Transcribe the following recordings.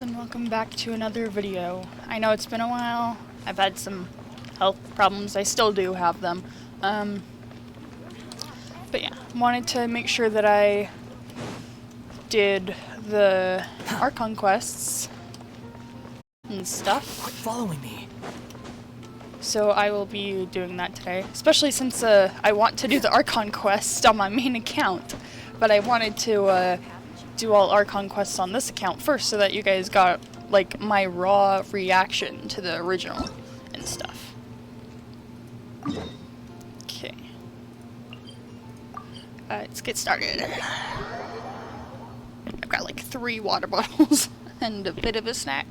And welcome back to another video. I know it's been a while. I've had some health problems. I still do have them. But yeah, wanted to make sure that I did the Archon quests and stuff. Quit following me. So I will be doing that today, especially since I want to do the Archon quest on my main account, but I wanted to do all Archon quests on this account first so that you guys got like my raw reaction to the original and stuff. Okay. Let's get started. I've got like 3 water bottles and a bit of a snack.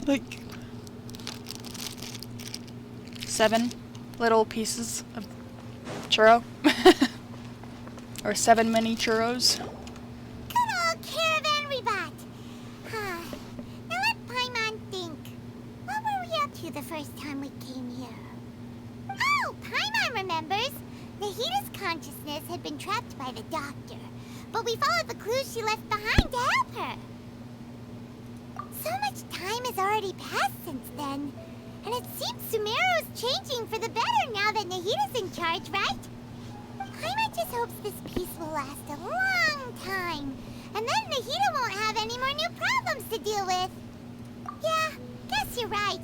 Like 7 little pieces of churro. Or 7 mini churros. Good old caravan rebat. Now let Paimon think. What were we up to the first time we came here? Oh, Paimon remembers. Nahita's consciousness had been trapped by the doctor, but we followed the clues she left behind to help her. So much time has already passed since then, and it seems Sumeru's changing for the better now that Nahita's in charge, right? Paimon just hopes this peace will last a long time, and then Nahita won't have any more new problems to deal with. Yeah, guess you're right.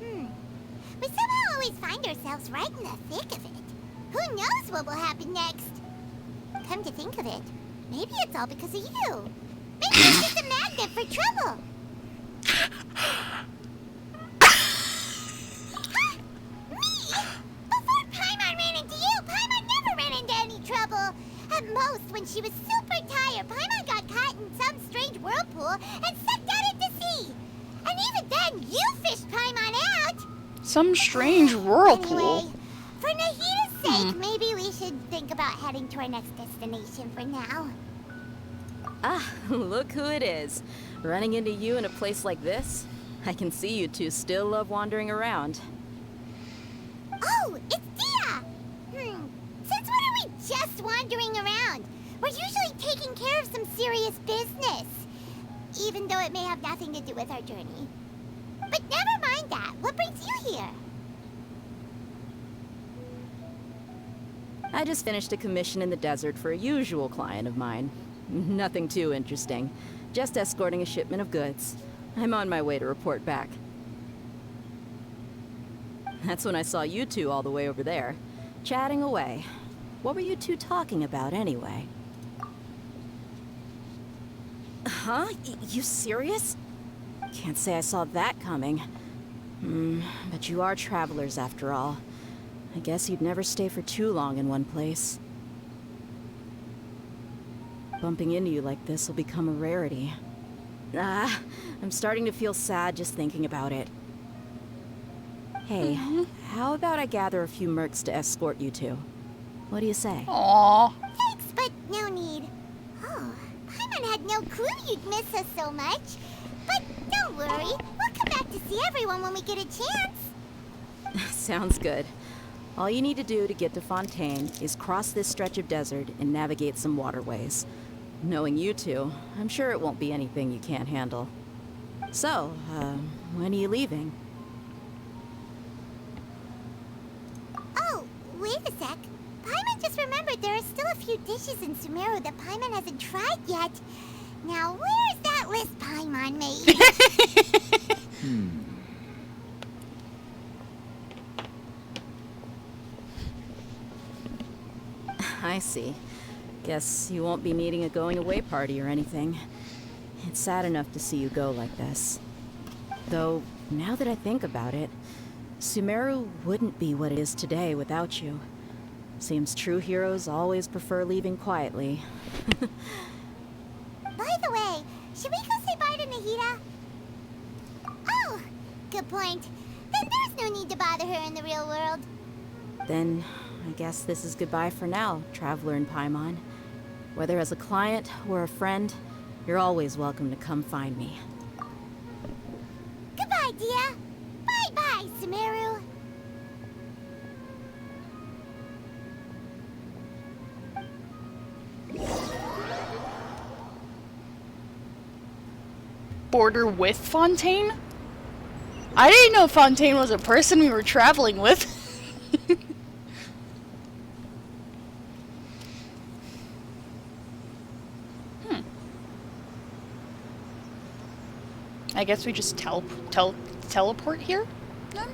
We somehow always find ourselves right in the thick of it. Who knows what will happen next? Come to think of it, maybe it's all because of you. Maybe you're just a magnet for trouble. Me? Before Paimon ran into you, Paimon never ran into any trouble. At most, when she was super tired, Paimon got caught in some strange whirlpool and sucked out into sea. And even then, you fished Paimon out. Some strange whirlpool. Anyway, for Nahita's sake, maybe we should think about heading to our next destination for now. Ah, look who it is. Running into you in a place like this? I can see you two still love wandering around. Oh, it's Dia! Since when are we just wandering around? We're usually taking care of some serious business. Even though it may have nothing to do with our journey. But never mind that. What brings you here? I just finished a commission in the desert for a usual client of mine. Nothing too interesting. Just escorting a shipment of goods. I'm on my way to report back. That's when I saw you two all the way over there, chatting away. What were you two talking about anyway? Huh? You serious? Can't say I saw that coming. But you are travelers after all. I guess you'd never stay for too long in one place. Bumping into you like this will become a rarity. I'm starting to feel sad just thinking about it. Hey, how about I gather a few mercs to escort you two? What do you say? Aww. Thanks, but no need. Oh, Paimon had no clue you'd miss us so much. But don't worry, we'll come back to see everyone when we get a chance. Sounds good. All you need to do to get to Fontaine is cross this stretch of desert and navigate some waterways. Knowing you two, I'm sure it won't be anything you can't handle. So, when are you leaving? Oh, wait a sec. Paimon just remembered there are still a few dishes in Sumeru that Paimon hasn't tried yet. Now, where's that list Paimon made? I see. Guess you won't be needing a going-away party or anything. It's sad enough to see you go like this. Though, now that I think about it, Sumeru wouldn't be what it is today without you. Seems true heroes always prefer leaving quietly. By the way, should we go say bye to Nahita? Oh, good point. Then there's no need to bother her in the real world. Then, I guess this is goodbye for now, Traveler in Paimon. Whether as a client or a friend, you're always welcome to come find me. Goodbye, Dia. Bye-bye, Sumeru. border with Fontaine? I didn't know Fontaine was a person we were traveling with. I guess we just teleport here, then?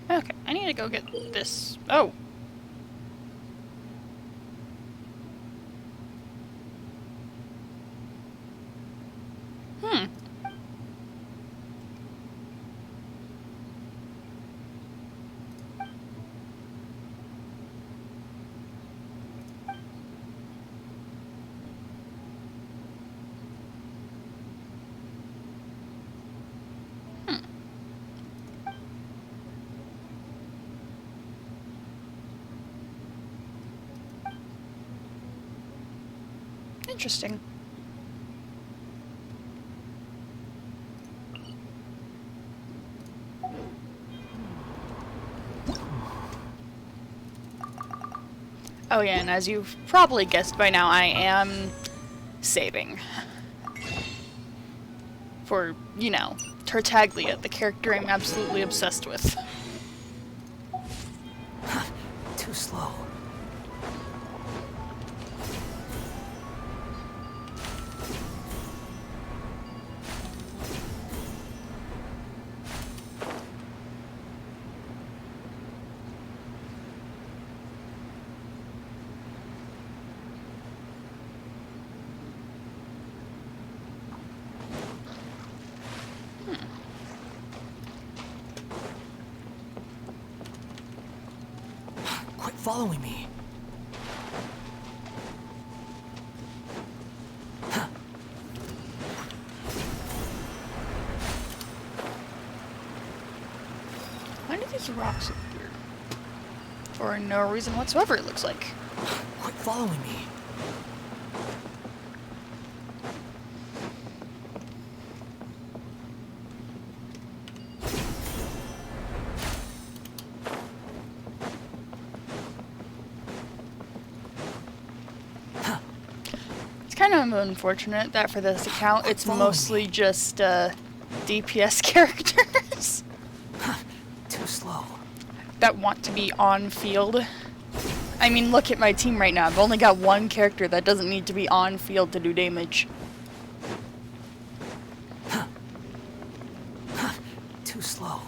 Okay, I need to go get this. Oh. Interesting. Oh yeah, and as you've probably guessed by now, I am saving. For, you know, Tartaglia, the character I'm absolutely obsessed with. Too slow. Quit following me. Why do these rocks appear? For no reason whatsoever, it looks like. Quit following me. It's kind of unfortunate that for this account, it's Follow mostly me. just DPS characters Too slow. that want to be on field. I mean, look at my team right now. I've only got one character that doesn't need to be on field to do damage. Too slow.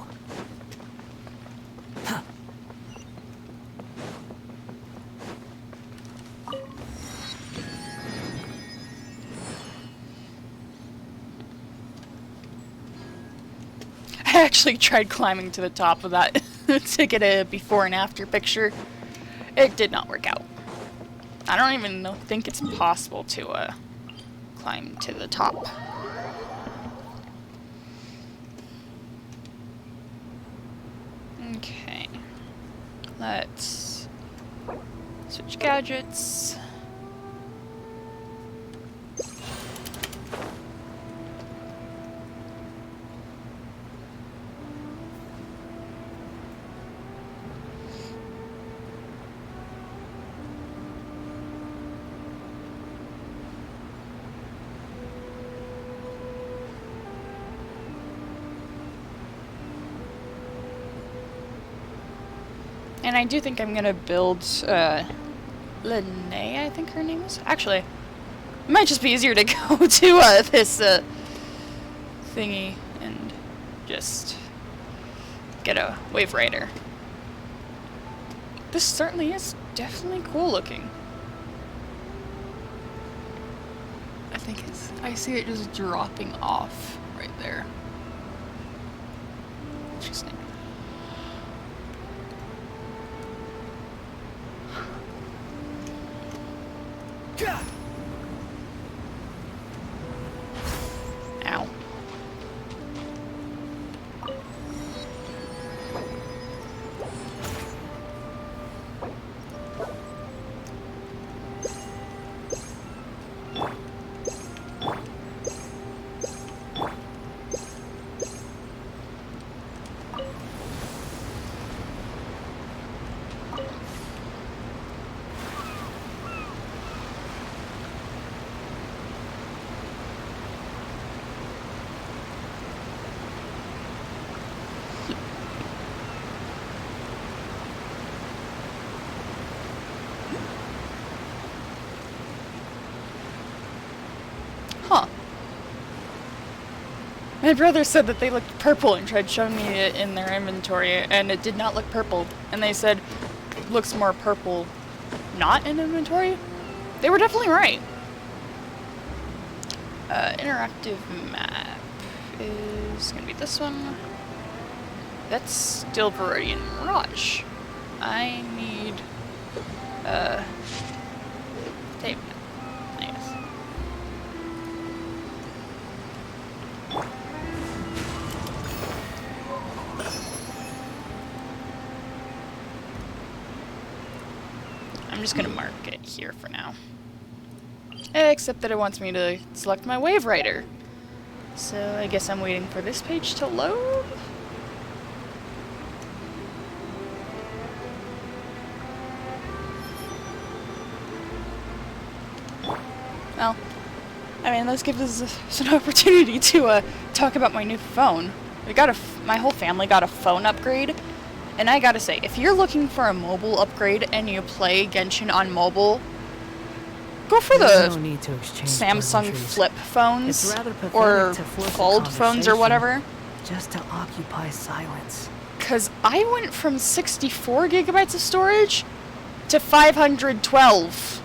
I actually tried climbing to the top of that to get a before and after picture. It did not work out. I don't even think it's possible to climb to the top. Okay. Let's switch gadgets. And I do think I'm gonna build, Lene, I think her name is. Actually, it might just be easier to go to, this, thingy and just get a Wave Rider. This certainly is definitely cool looking. I think it's, I see it just dropping off right there. Interesting. Ow. My brother said that they looked purple and tried showing me it in their inventory, and it did not look purple. And they said, looks more purple not in inventory. They were definitely right. Interactive map is gonna be this one. That's still Viridian Mirage. I need tape, I guess. I'm just gonna mark it here for now. Except that it wants me to select my Wave Rider. So I guess I'm waiting for this page to load. Well, I mean, this gives us an opportunity to talk about my new phone. My whole family got a phone upgrade, and I gotta say, if you're looking for a mobile upgrade and you play Genshin on mobile, go for There's the no need to exchange Samsung pleasantries. flip phones It's rather pathetic or to force a fold phones or conversation whatever. Just to occupy silence. Cause I went from 64 gigabytes of storage to 512.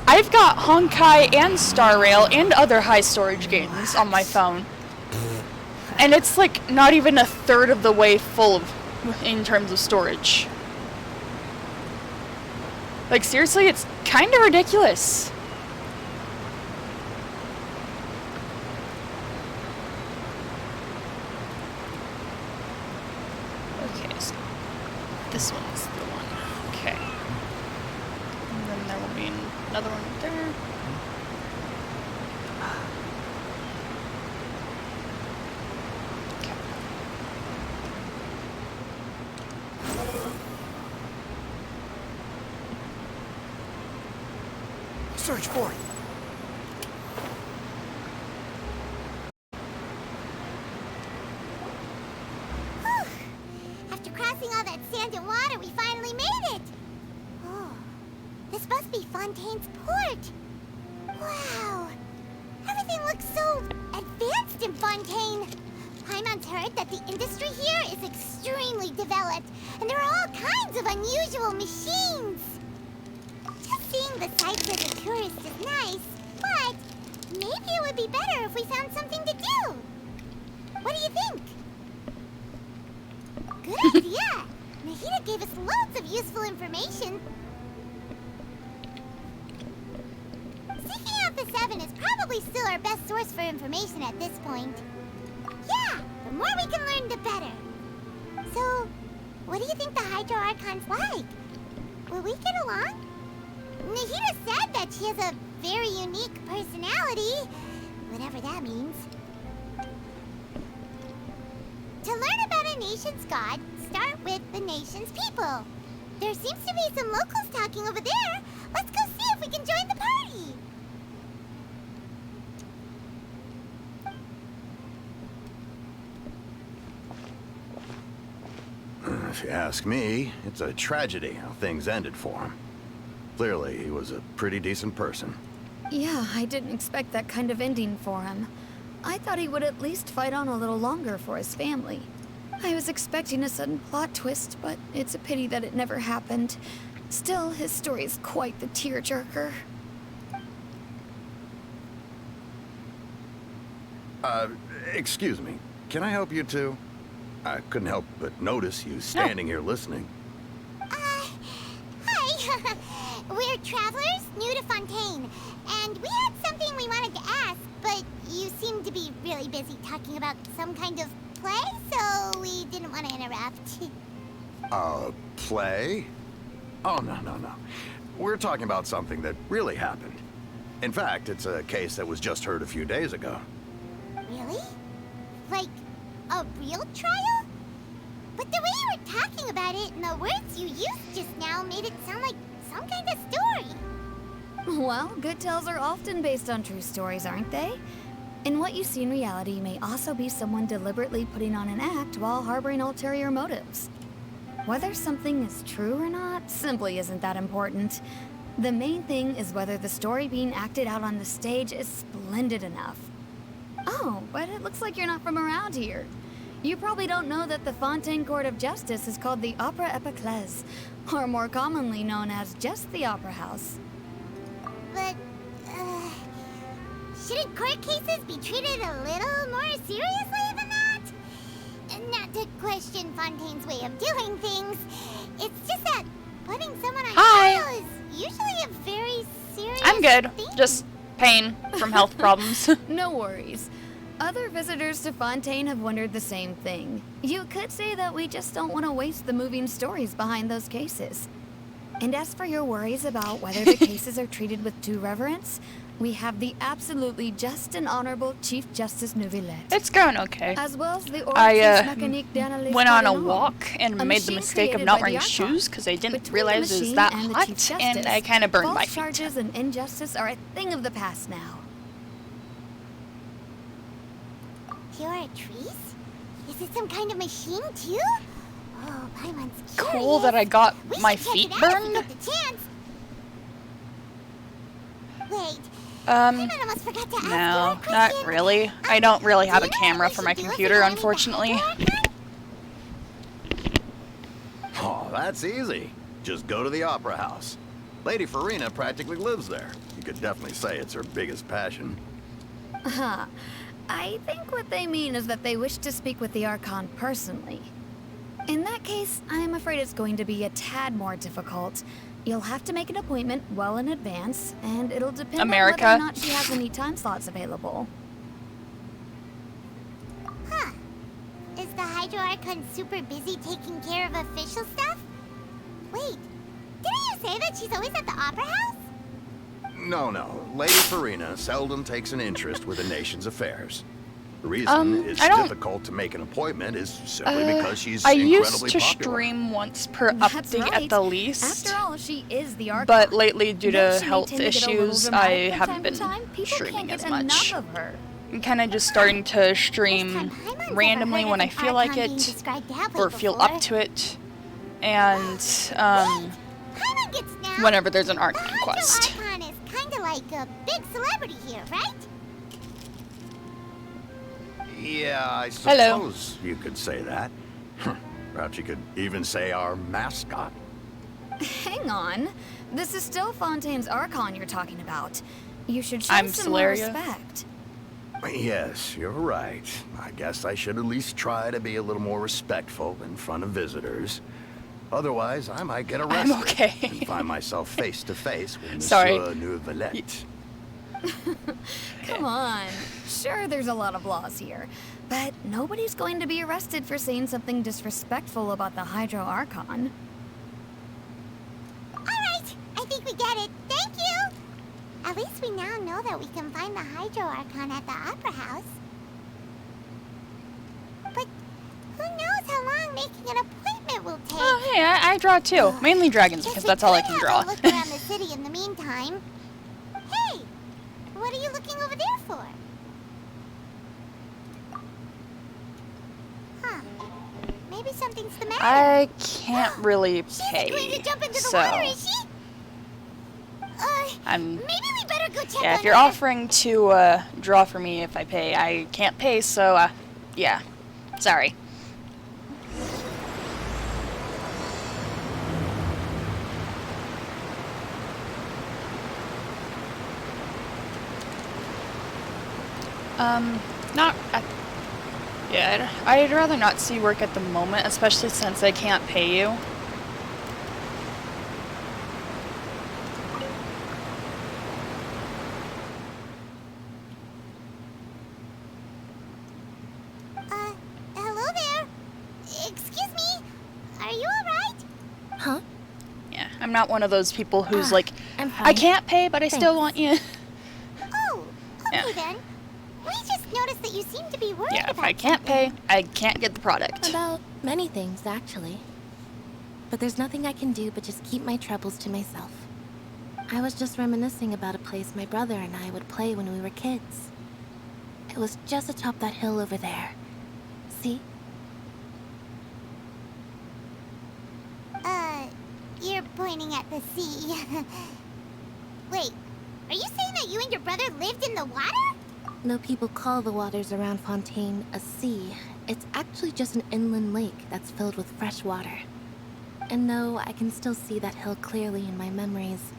I've got Honkai and Star Rail and other high storage games on my phone. And it's like not even a third of the way full in terms of storage. Like seriously, it's kind of ridiculous. Okay, so this one's the one. Okay. And then there will be another one right there. Search for it. After crossing all that sand and water, we finally made it! Oh, this must be Fontaine's port! Wow! Everything looks so advanced in Fontaine! Paimon's heard that the industry here is extremely developed, and there are all kinds of unusual machines! Just seeing the sights as a tourist is nice, but maybe it would be better if we found something to do! What do you think? Good idea! Nahida gave us loads of useful information. Seeking out the Seven is probably still our best source for information at this point. Yeah, the more we can learn, the better. So, what do you think the Hydro Archon's like? Will we get along? Nahida said that she has a very unique personality, whatever that means. To learn about a nation's god, start with the nation's people. There seems to be some locals talking over there. Let's go see if we can join the party. If you ask me, it's a tragedy how things ended for him. Clearly, he was a pretty decent person. Yeah, I didn't expect that kind of ending for him. I thought he would at least fight on a little longer for his family. I was expecting a sudden plot twist, but it's a pity that it never happened. Still, his story is quite the tearjerker. Excuse me. Can I help you too? I couldn't help but notice you standing here listening. Hi. We're travelers new to Fontaine, and we had something we wanted to ask, but you seem to be really busy talking about some kind of play, so we didn't want to interrupt. Play? Oh, no. We're talking about something that really happened. In fact, it's a case that was just heard a few days ago. Really? Like, a real trial? But the way you were talking about it and the words you used just now made it sound like some kind of story. Well, good tales are often based on true stories, aren't they? And what you see in reality may also be someone deliberately putting on an act while harboring ulterior motives. Whether something is true or not simply isn't that important. The main thing is whether the story being acted out on the stage is splendid enough. Oh, Oh, but it looks like you're not from around here. You probably don't know that the Fontaine Court of Justice is called the Opera Epiclese, or more commonly known as just the Opera House. But, shouldn't court cases be treated a little more seriously than that? Not to question Fontaine's way of doing things. It's just that putting someone on Hi. trial is usually a very serious I'm good. thing. Just pain from health problems. No worries. Other visitors to Fontaine have wondered the same thing. You could say that we just don't want to waste the moving stories behind those cases. And as for your worries about whether the cases are treated with due reverence, we have the absolutely just and honorable Chief Justice Neuvillette. It's going okay. As well as the I Ordre Mécanique d'Analyse went on a Cardinal, walk and a made the machine mistake of created not by wearing the Archon. shoes because I didn't Between realize the it was machine that and the hot, Chief and I Justice, kind of burned false my feet. charges and injustice are a thing of the past now. Pure trees? Is it some kind of machine too? Oh, Paimon's curious. Cool that I got We my should check feet it out if we burned. get the chance. Wait, Um, Paimon almost forgot to ask you no, a not question. really. I don't really have a Do you know camera what we for my should do if we computer, go into the unfortunately. Hydro Archive? Oh, that's easy. Just go to the Opera House. Lady Farina practically lives there. You could definitely say it's her biggest passion. Huh. I think what they mean is that they wish to speak with the Archon personally. In that case, I'm afraid it's going to be a tad more difficult. You'll have to make an appointment well in advance, and it'll depend America. on whether or not she has any time slots available. Huh. Is the Hydro Archon super busy taking care of official stuff? Wait, didn't you say that she's always at the Opera House? No. Lady Farina seldom takes an interest with the nation's affairs. The reason it's I don't- difficult to make an appointment is simply because she's I incredibly used to popular. stream once per That's update right. at the least. After all, she is the Archon. But lately, due Though to she may health tend to get a little issues, I dramatic from haven't time been to time, people streaming can't as get much. enough of her. I'm kind of just starting to First stream time Paimon's ever randomly heard when of I an feel like Archon being it, described that way or feel before. up to it, and Paimon gets now. whenever there's an The Archon Hydro quest. Archon is kind of like a big celebrity here, right? Yeah, I Hello. suppose you could say that. Perhaps you could even say our mascot. Hang on. This is still Fontaine's Archon you're talking about. You should show I'm some more Celeria. respect. Yes, you're right. I guess I should at least try to be a little more respectful in front of visitors. Otherwise, I might get arrested okay. and find myself face to face with Sorry. Monsieur Neuvillette. Come on. Sure, there's a lot of laws here, but nobody's going to be arrested for saying something disrespectful about the Hydro Archon. All right, I think we get it. Thank you. At least we now know that we can find the Hydro Archon at the Opera House. But who knows how long making an appointment will take? Oh, hey, I draw too. Mainly dragons, Guess because we that's all I could can have draw. a look around the city in the meantime. Hey, what are you looking over there for? Huh? Maybe something's the matter. I can't really She's going pay, to jump into the so water, is she? I'm. Maybe we better go check Yeah, on if you're her. offering to draw for me if I pay, I can't pay, so yeah, sorry. Not at, yeah, I'd rather not see work at the moment, especially since I can't pay you. Hello there. Excuse me. Are you alright? Huh? Yeah, I'm not one of those people who's like, I'm I fine. can't pay, but I still Thanks. want you. Oh, okay Yeah. then. We just noticed that you seem to be worried Yeah, if about I can't pay, I can't get the product. About many things, actually. But there's nothing I can do but just keep my troubles to myself. I was just reminiscing about a place my brother and I would play when we were kids. It was just atop that hill over there. See? You're pointing at the sea. Wait, are you saying that you and your brother lived in the water? Though people call the waters around Fontaine a sea, it's actually just an inland lake that's filled with fresh water. And though I can still see that hill clearly in my memories,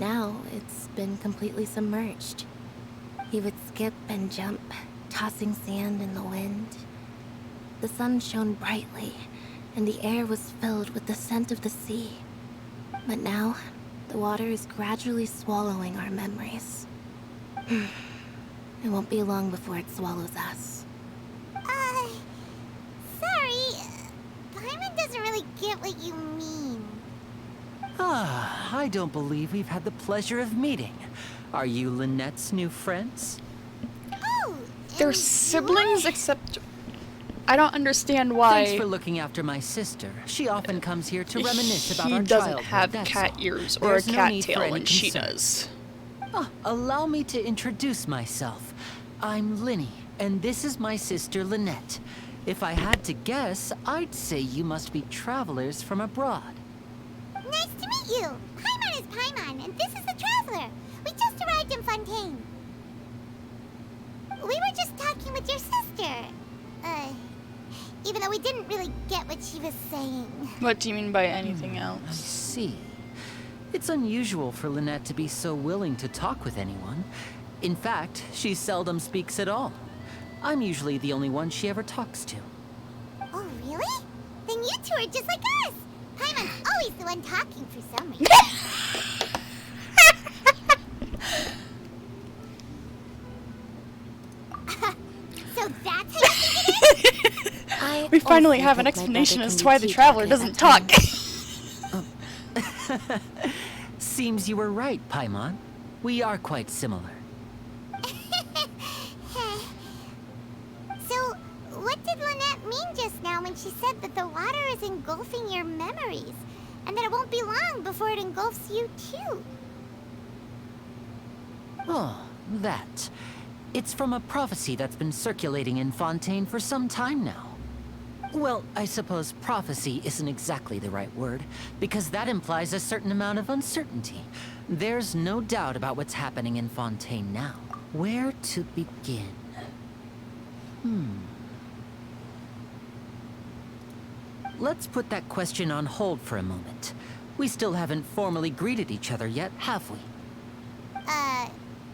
now it's been completely submerged. He would skip and jump, tossing sand in the wind. The sun shone brightly, and the air was filled with the scent of the sea. But now, the water is gradually swallowing our memories. It won't be long before it swallows us. Sorry. Paimon doesn't really get what you mean. Ah, I don't believe we've had the pleasure of meeting. Are you Lynette's new friends? Oh, They're and siblings, except I don't understand why Thanks for looking after my sister. She often comes here to reminisce about he our doesn't childhood, have that's cat all. ears or There's a no cat need for tail any when she concern. does. Allow me to introduce myself. I'm Linny, and this is my sister Lynette. If I had to guess, I'd say you must be travelers from abroad. Nice to meet you. Paimon is Paimon, and this is the Traveler. We just arrived in Fontaine. We were just talking with your sister. Even though we didn't really get what she was saying. What do you mean by anything I else? see. It's unusual for Lynette to be so willing to talk with anyone. In fact, she seldom speaks at all. I'm usually the only one she ever talks to. Oh, really? Then you two are just like us. Paimon's always the one talking for some reason. So that's how you think it is? I We finally also have an think my explanation brother as can to be why the cute Traveler talking doesn't about talk. Seems you were right, Paimon. We are quite similar. So, what did Lynette mean just now when she said that the water is engulfing your memories? And that it won't be long before it engulfs you too? Oh, that. It's from a prophecy that's been circulating in Fontaine for some time now. Well, I suppose prophecy isn't exactly the right word, because that implies a certain amount of uncertainty. There's no doubt about what's happening in Fontaine now. Where to begin? Let's put that question on hold for a moment. We still haven't formally greeted each other yet, have we?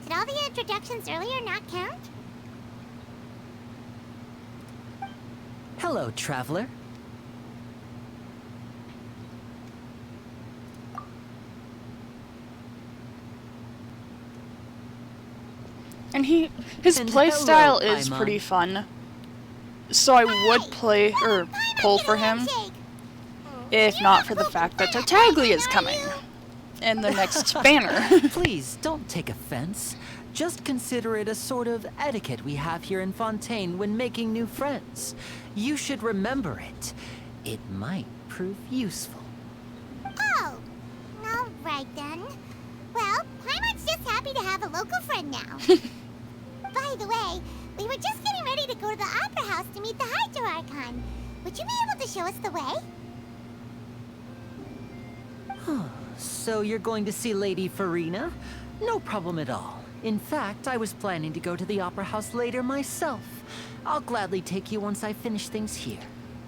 Did all the introductions earlier not count? Hello, Traveler. And his And play hello, style is Paimon. pretty fun. So I would play or pull for him if not for the fact that Tartaglia is coming in the next banner. Please, don't take offense. Just consider it a sort of etiquette we have here in Fontaine when making new friends. You should remember it. It might prove useful. Oh, all right then. Well, Paimon's just happy to have a local friend now. By the way, we were just getting ready to go to the Opera House to meet the Hydro Archon. Would you be able to show us the way? So you're going to see Lady Farina? No problem at all. In fact, I was planning to go to the Opera House later myself. I'll gladly take you once I finish things here.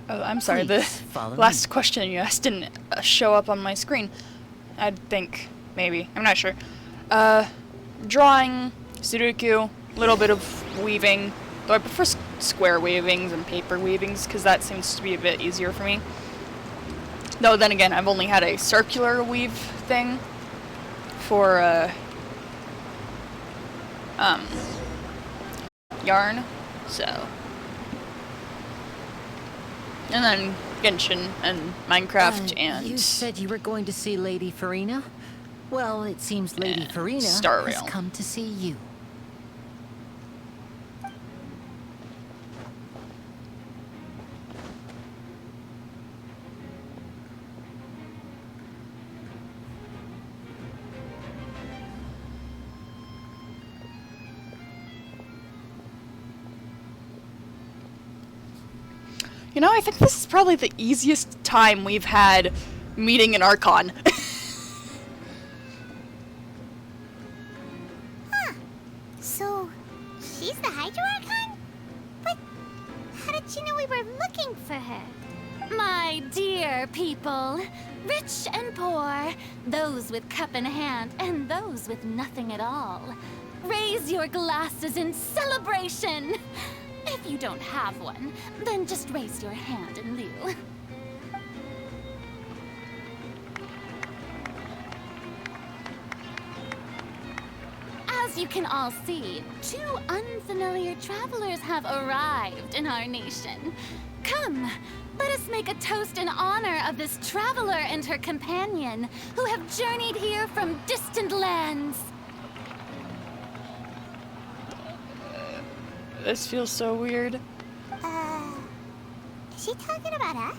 Oh, I'm sorry, the Please, follow last me. question you asked didn't show up on my screen. I think, maybe. I'm not sure. Drawing, Sudoku, a little bit of weaving. Though I prefer square weavings and paper weavings, because that seems to be a bit easier for me. Though then again, I've only had a circular weave thing for, yarn, so. And then Genshin and Minecraft and You said you were going to see Lady Farina? Well, it seems Lady And Farina Star has Rail. come to see you. You know, I think this is probably the easiest time we've had meeting an Archon. So, she My dear people, rich and poor, those with cup in hand and those with nothing at all, raise your glasses in celebration. If you don't have one, then just raise your hand in lieu. As you can all see, 2 unfamiliar travelers have arrived in our nation. Come, let us make a toast in honor of this traveler and her companion who have journeyed here from distant lands. This feels so weird. Is she talking about us?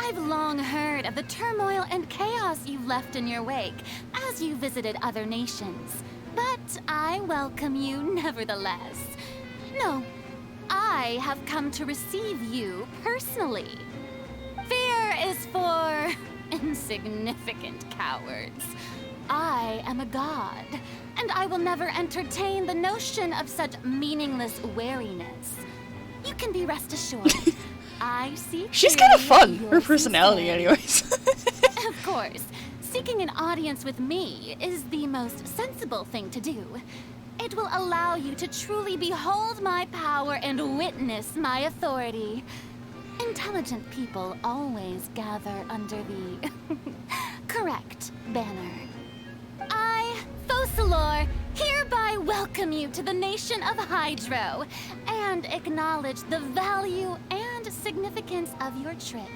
I've long heard of the turmoil and chaos you've left in your wake as you visited other nations. But I welcome you nevertheless. No, I have come to receive you personally. Fear is for insignificant cowards. I am a god, and I will never entertain the notion of such meaningless wariness. You can be rest assured. I see. She's kind of fun. your Her personality, sincerity. anyways. Of course, seeking an audience with me is the most sensible thing to do. It will allow you to truly behold my power and witness my authority. Intelligent people always gather under the correct banner. I, Focalor, hereby welcome you to the nation of Hydro and acknowledge the value and significance of your trip.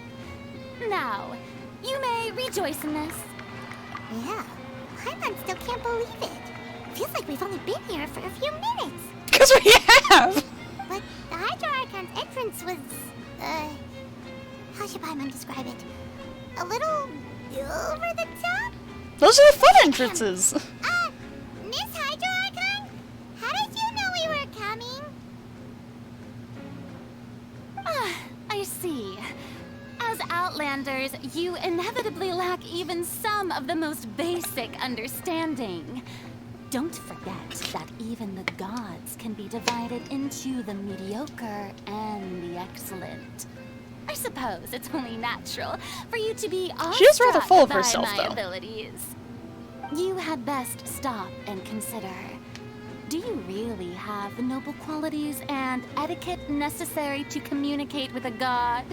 Now, you may rejoice in this. Yeah, Paimon still can't believe it. Feels like we've only been here for a few minutes. Because we have! But the Hydro Archon's entrance was, how should Paimon describe it? A little over the top? Those are the fun entrances! Miss Hydro Archon? How did you know we were coming? I see. As Outlanders, you inevitably lack even some of the most basic understanding. Don't forget that even the gods can be divided into the mediocre and the excellent. I suppose it's only natural for you to be She is rather awestruck full of by herself, my though. abilities. You had best stop and consider. Do you really have the noble qualities and etiquette necessary to communicate with a god?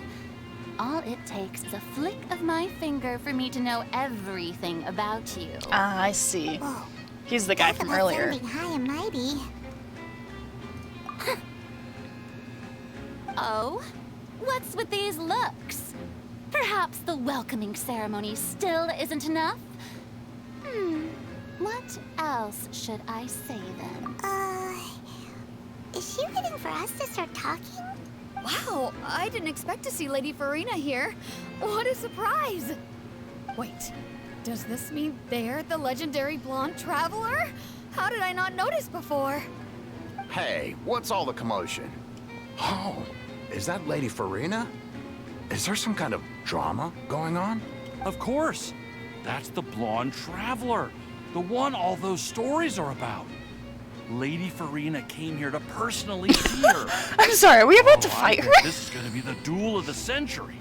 All it takes is a flick of my finger for me to know everything about you. Ah, I see. Whoa. He's the guy from earlier. Sounding high and mighty. Oh? What's with these looks? Perhaps the welcoming ceremony still isn't enough? What else should I say then? Is she waiting for us to start talking? Wow, I didn't expect to see Lady Farina here. What a surprise! Wait, does this mean they're the legendary blonde traveler? How did I not notice before? Hey, what's all the commotion? Oh, is that Lady Farina? Is there some kind of drama going on? Of course. That's the blonde traveler. The one all those stories are about. Lady Farina came here to personally see her. I'm sorry, are we about to I fight think her? This is gonna be the duel of the century.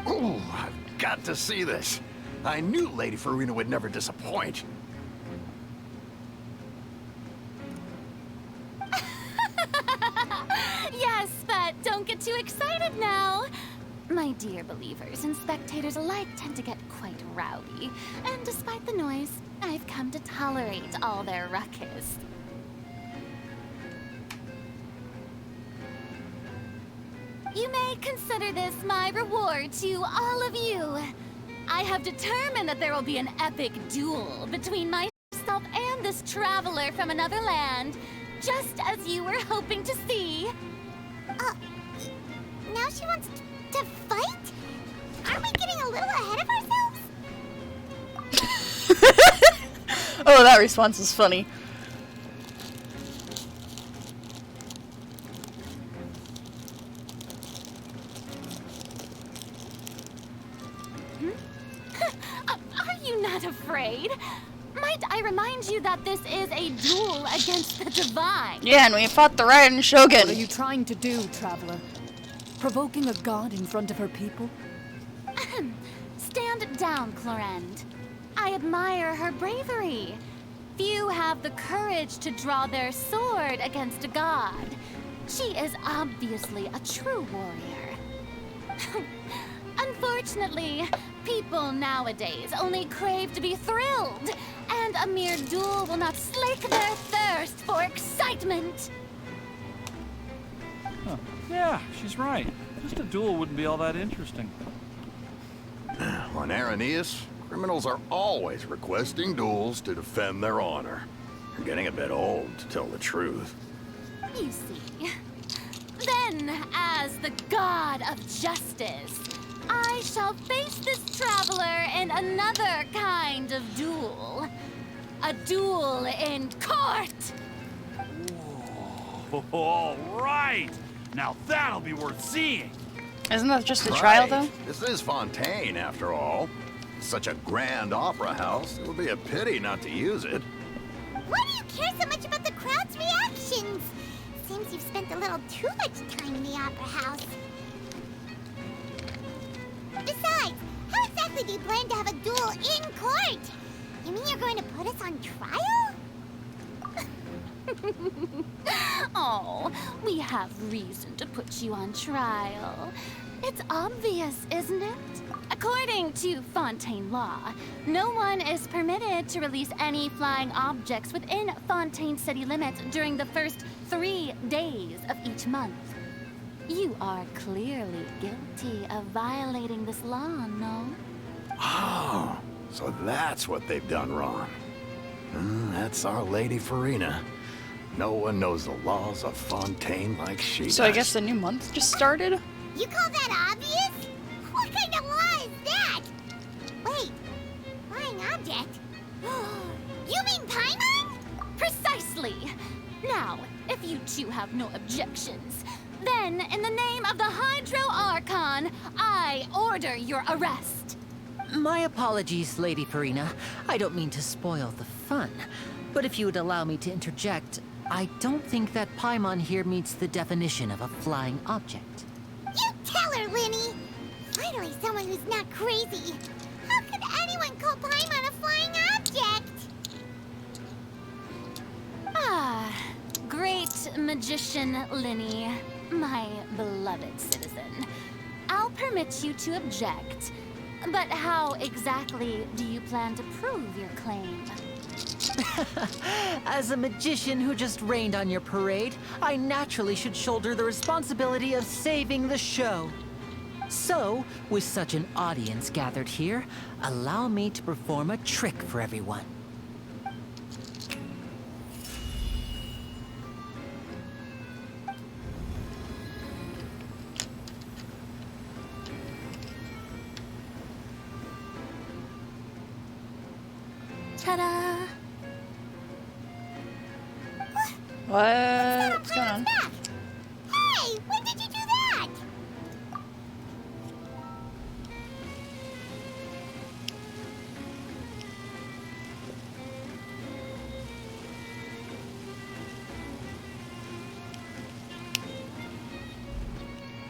Ooh, I've got to see this. I knew Lady Farina would never disappoint. Yes, but don't get too excited now. My dear believers and spectators alike tend to get quite rowdy, and despite the noise, I've come to tolerate all their ruckus. You may consider this my reward to all of you. I have determined that there will be an epic duel between myself and this traveler from another land, just as you were hoping to see. Now she wants to fight? Aren't we getting a little ahead of ourselves? Oh, that response is funny. Are you not afraid? Might I remind you that this is a duel against the divine? Yeah, and we fought the Raiden Shogun. What are you trying to do, Traveler? Provoking a god in front of her people? Stand down, Clorinde. I admire her bravery. Few have the courage to draw their sword against a god. She is obviously a true warrior. Unfortunately, people nowadays only crave to be thrilled, and a mere duel will not slake their thirst for excitement. Huh. Yeah, she's right. Just a duel wouldn't be all that interesting. On Arrhenius, criminals are always requesting duels to defend their honor. You're getting a bit old, to tell the truth. You see. Then, as the god of justice, I shall face this traveler in another kind of duel. A duel in court! Whoa, all right! Now that'll be worth seeing! Isn't that just a trial, though? This is Fontaine, after all. Such a grand opera house, it would be a pity not to use it. Why do you care so much about the crowd's reactions? Seems you've spent a little too much time in the opera house. Besides, how exactly do you plan to have a duel in court? You mean you're going to put us on trial? Oh, we have reason to put you on trial. It's obvious, isn't it? According to Fontaine law, no one is permitted to release any flying objects within Fontaine city limits during the first 3 days of each month. You are clearly guilty of violating this law, no? Oh, so that's what they've done wrong. That's our Lady Farina. No one knows the laws of Fontaine like she does. So I guess the new month just started? You call that obvious? What kind of law is that? Wait, flying object? You mean Paimon? Precisely! Now, if you two have no objections, then in the name of the Hydro Archon, I order your arrest. My apologies, Lady Farina. I don't mean to spoil the fun. But if you would allow me to interject, I don't think that Paimon here meets the definition of a flying object. You tell her, Linny! Finally someone who's not crazy. How could anyone call Paimon a flying object? Ah, great magician Linny, my beloved citizen. I'll permit you to object, but how exactly do you plan to prove your claim? As a magician who just rained on your parade, I naturally should shoulder the responsibility of saving the show. So, with such an audience gathered here, allow me to perform a trick for everyone. Ta-da! What's going on? Back. Hey, when did you do that?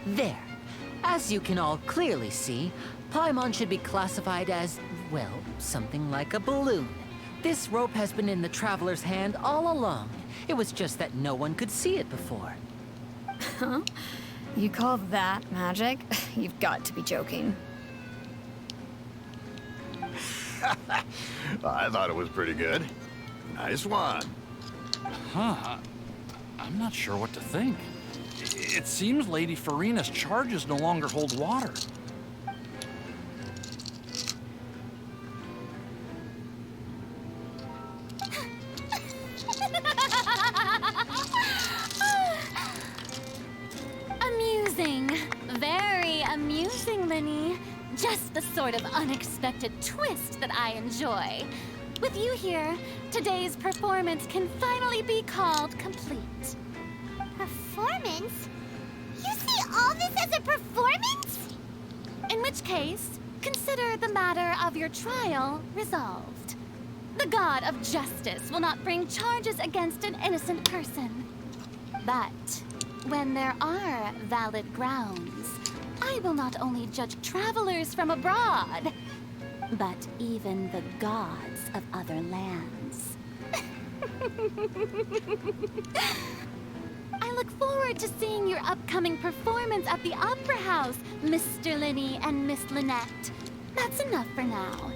There. As you can all clearly see, Paimon should be classified as, well, something like a balloon. This rope has been in the Traveler's hand all along. It was just that no one could see it before. Huh? You call that magic? You've got to be joking. I thought it was pretty good. Nice one. Huh. I'm not sure what to think. It seems Lady Farina's charges no longer hold water. Amusing. Very amusing, Linny. Just the sort of unexpected twist that I enjoy. With you here, today's performance can finally be called complete. Performance? You see all this as a performance? In which case, consider the matter of your trial resolved. The god of justice will not bring charges against an innocent person. But when there are valid grounds, I will not only judge travelers from abroad, but even the gods of other lands. I look forward to seeing your upcoming performance at the Opera House, Mr. Linny and Miss Lynette. That's enough for now.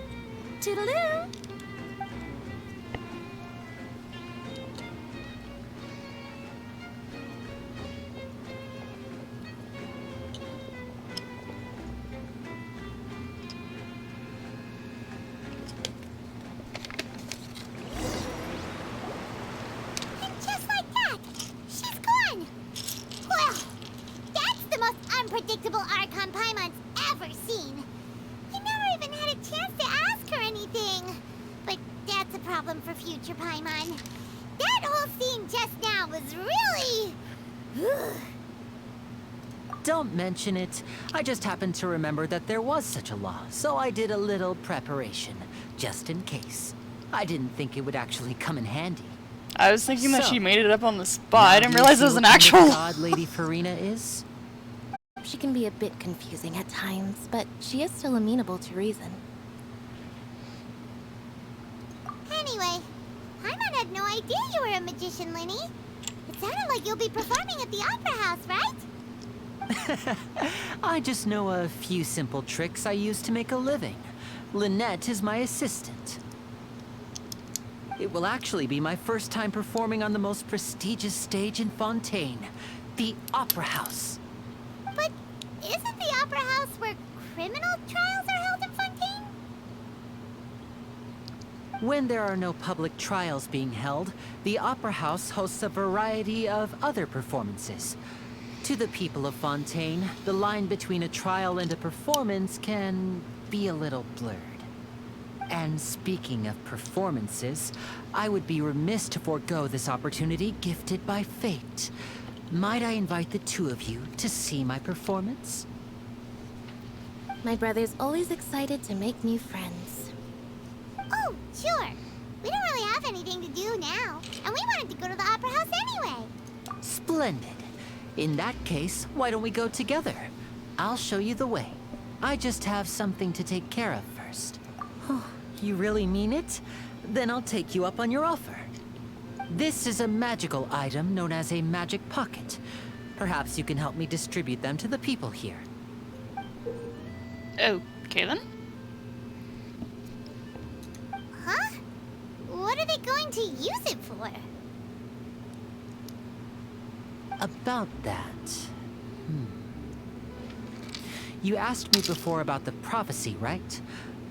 Toodaloo! And just like that, she's gone. Well, that's the most unpredictable Archon Paimon's ever seen. You never even had a chance to ask her anything. But that's a problem for future Paimon. That whole scene just now was really... Don't mention it. I just happened to remember that there was such a law, so I did a little preparation, just in case. I didn't think it would actually come in handy. I was thinking that So, she made it up on the spot. I didn't Now do you realize it see was an what kind of actual. god Lady Farina is? She can be a bit confusing at times, but she is still amenable to reason. Anyway, Paimon had no idea you were a magician, Linny. It sounded like you'll be performing at the Opera House, right? I just know a few simple tricks I use to make a living. Lynette is my assistant. It will actually be my first time performing on the most prestigious stage in Fontaine, the Opera House. But isn't the Opera House where criminal trials are held in Fontaine? When there are no public trials being held, the Opera House hosts a variety of other performances. To the people of Fontaine, the line between a trial and a performance can be a little blurred. And speaking of performances, I would be remiss to forego this opportunity gifted by fate. Might I invite the two of you to see my performance? My brother's always excited to make new friends. Oh, sure. We don't really have anything to do now, and we wanted to go to the Opera House anyway. Splendid. In that case, why don't we go together? I'll show you the way. I just have something to take care of first. You really mean it? Then I'll take you up on your offer. This is a magical item known as a magic pocket. Perhaps you can help me distribute them to the people here. Okay then. Huh? What are they going to use it for? About that... You asked me before about the prophecy, right?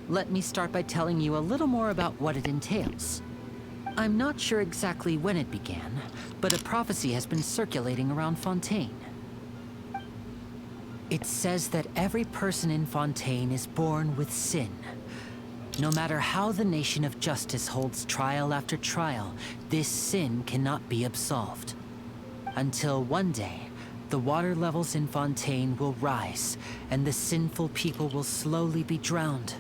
Let me start by telling you a little more about what it entails. I'm not sure exactly when it began, but a prophecy has been circulating around Fontaine. It says that every person in Fontaine is born with sin. No matter how the Nation of Justice holds trial after trial, this sin cannot be absolved. Until one day, the water levels in Fontaine will rise, and the sinful people will slowly be drowned.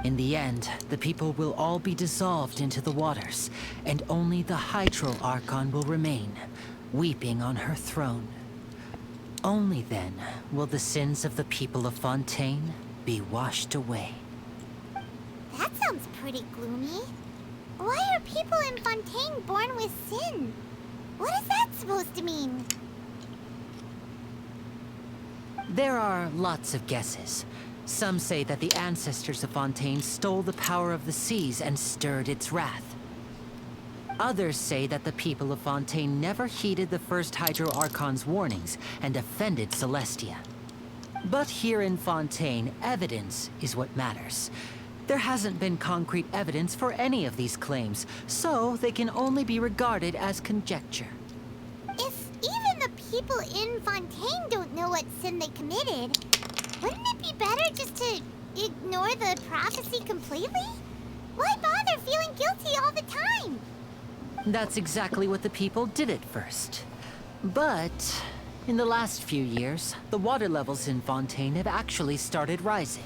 In the end, the people will all be dissolved into the waters, and only the Hydro Archon will remain, weeping on her throne. Only then will the sins of the people of Fontaine be washed away. That sounds pretty gloomy. Why are people in Fontaine born with sin? What is that supposed to mean? There are lots of guesses. Some say that the ancestors of Fontaine stole the power of the seas and stirred its wrath. Others say that the people of Fontaine never heeded the first Hydro Archon's warnings and offended Celestia. But here in Fontaine, evidence is what matters. There hasn't been concrete evidence for any of these claims, so they can only be regarded as conjecture. If even the people in Fontaine don't know what sin they committed, wouldn't it be better just to ignore the prophecy completely? Why bother feeling guilty all the time? That's exactly what the people did at first. But in the last few years, the water levels in Fontaine have actually started rising.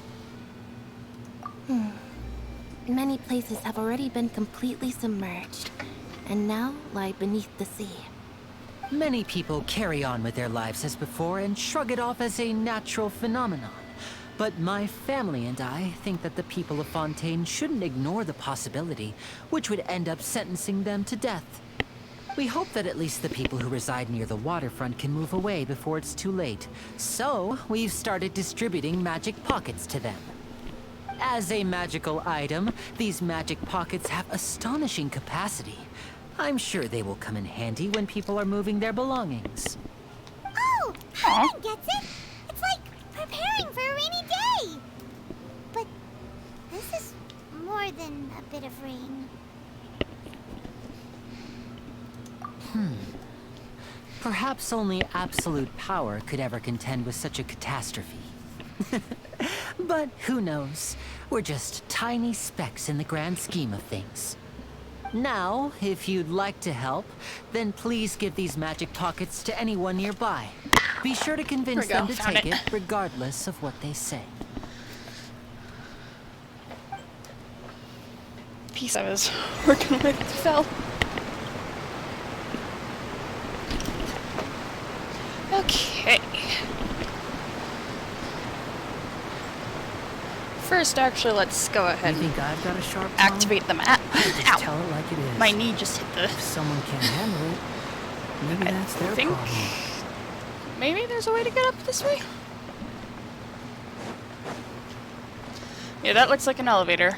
Many places have already been completely submerged, and now lie beneath the sea. Many people carry on with their lives as before and shrug it off as a natural phenomenon. But my family and I think that the people of Fontaine shouldn't ignore the possibility, which would end up sentencing them to death. We hope that at least the people who reside near the waterfront can move away before it's too late. So, we've started distributing magic pockets to them. As a magical item, these magic pockets have astonishing capacity. I'm sure they will come in handy when people are moving their belongings. Oh, Paimon gets it! It's like preparing for a rainy day! But this is more than a bit of rain. Perhaps only absolute power could ever contend with such a catastrophe. But who knows? We're just tiny specks in the grand scheme of things. Now, if you'd like to help, then please give these magic pockets to anyone nearby. Be sure to convince them to take it, regardless of what they say. Piece I was working with fell. Okay. First, actually, let's go ahead and I've got a sharp activate the map. Ow! Tell it like it is. My knee just hit the... If someone can't handle it, maybe that's their think problem. maybe there's a way to get up this way? Yeah, that looks like an elevator.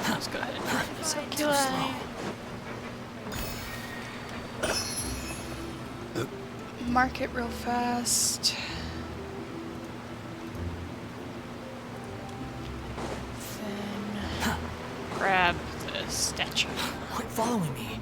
Let's go ahead and circulate. Mark it real fast. Then grab the statue. Quit following me.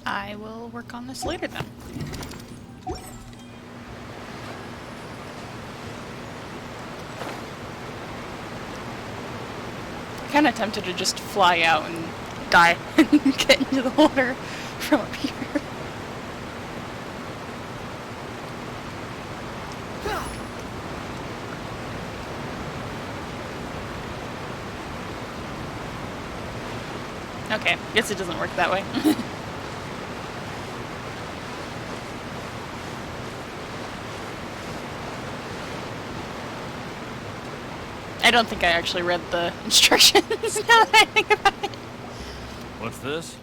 I will work on this later then. Kinda tempted to just fly out and die and get into the water from up here. Okay, guess it doesn't work that way. I don't think I actually read the instructions now that I think about it. What's this?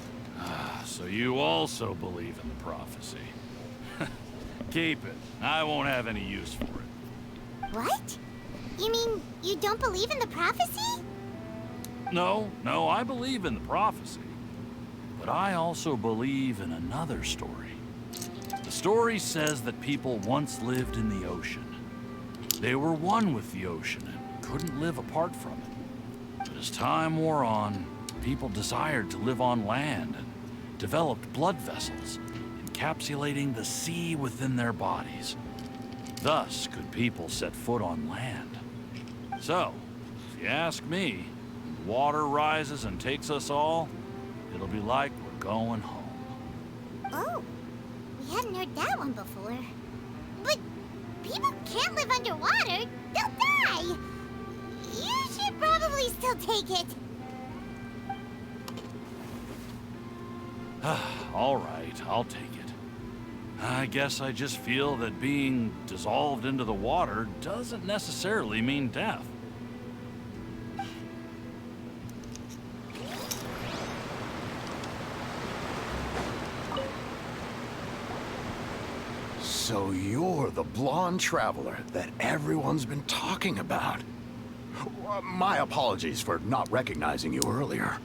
So you also believe in the prophecy. Keep it. I won't have any use for it. What? You mean you don't believe in the prophecy? No, I believe in the prophecy. But I also believe in another story. The story says that people once lived in the ocean. They were one with the ocean and couldn't live apart from it. But as time wore on, people desired to live on land and developed blood vessels, encapsulating the sea within their bodies. Thus could people set foot on land. So, if you ask me, when the water rises and takes us all, it'll be like we're going home. Oh, we hadn't heard that one before. But people can't live underwater. They'll die. You should probably still take it. All right, I'll take it. I guess I just feel that being dissolved into the water doesn't necessarily mean death. So you're the blonde traveler that everyone's been talking about. My apologies for not recognizing you earlier.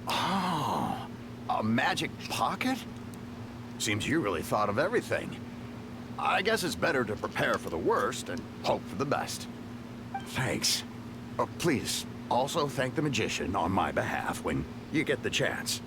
Oh, a magic pocket? Seems you really thought of everything. I guess it's better to prepare for the worst and hope for the best. Thanks. Please, also thank the magician on my behalf when you get the chance.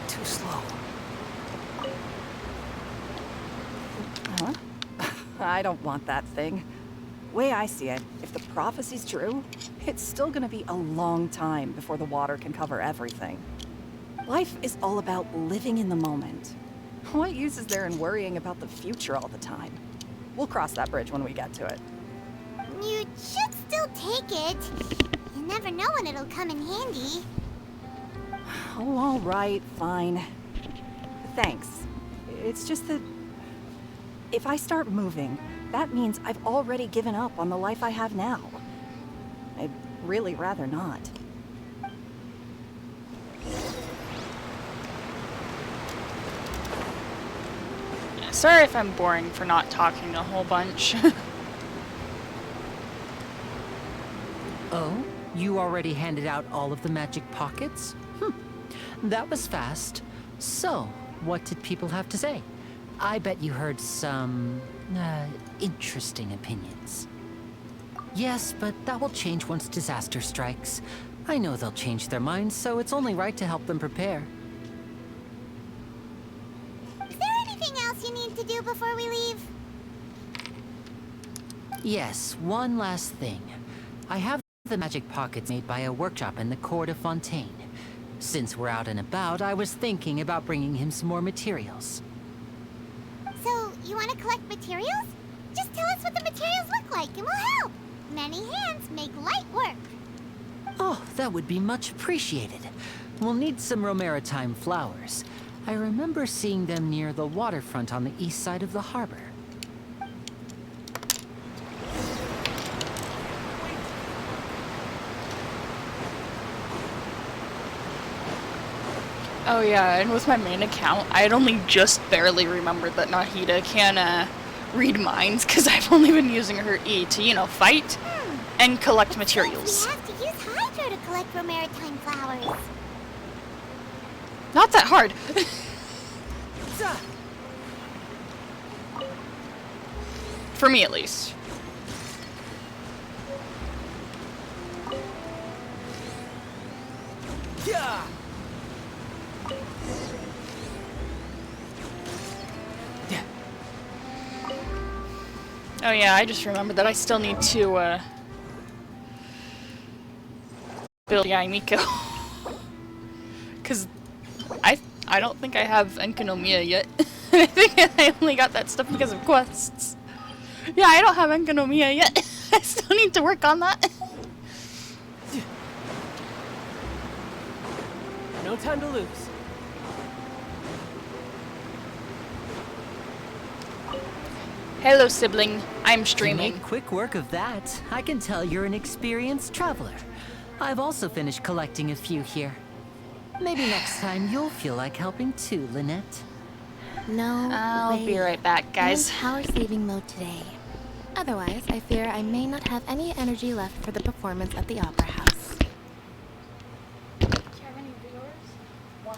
Too slow. Huh? I don't want that thing. Way I see it, if the prophecy's true, it's still gonna be a long time before the water can cover everything. Life is all about living in the moment. What use is there in worrying about the future all the time? We'll cross that bridge when we get to it. You should still take it. You never know when it'll come in handy. Oh, all right, fine. Thanks. It's just that if I start moving, that means I've already given up on the life I have now. I'd really rather not. Sorry if I'm boring for not talking a whole bunch. Oh? You already handed out all of the magic pockets? That was fast. So, what did people have to say? I bet you heard some, interesting opinions. Yes, but that will change once disaster strikes. I know they'll change their minds, so it's only right to help them prepare. Is there anything else you need to do before we leave? Yes, one last thing. I have the magic pockets made by a workshop in the court of Fontaine. Since we're out and about, I was thinking about bringing him some more materials. So, you want to collect materials? Just tell us what the materials look like and we'll help. Many hands make light work. Oh, that would be much appreciated. We'll need some Romaritime flowers. I remember seeing them near the waterfront on the east side of the harbor. Oh yeah, and with my main account, I had only just barely remembered that Nahida can read minds, because I've only been using her E to, you know, fight and collect materials. We have to use Hydro to collect Romaritime flowers. Not that hard. For me, at least. Yeah. Oh yeah, I just remembered that I still need to build the Aimiko. Cause I don't think I have Enkanomiya yet. I think I only got that stuff because of quests. Yeah, I don't have Enkanomiya yet. I still need to work on that. No time to lose. Hello, sibling. I'm You streaming. made quick work of that. I can tell you're an experienced traveler. I've also finished collecting a few here. Maybe next time you'll feel like helping too, Lynette. No, I'll wait. be right back, guys. I'm in power saving mode today. Otherwise, I fear I may not have any energy left for the performance at the Opera House. Do you have any viewers? One.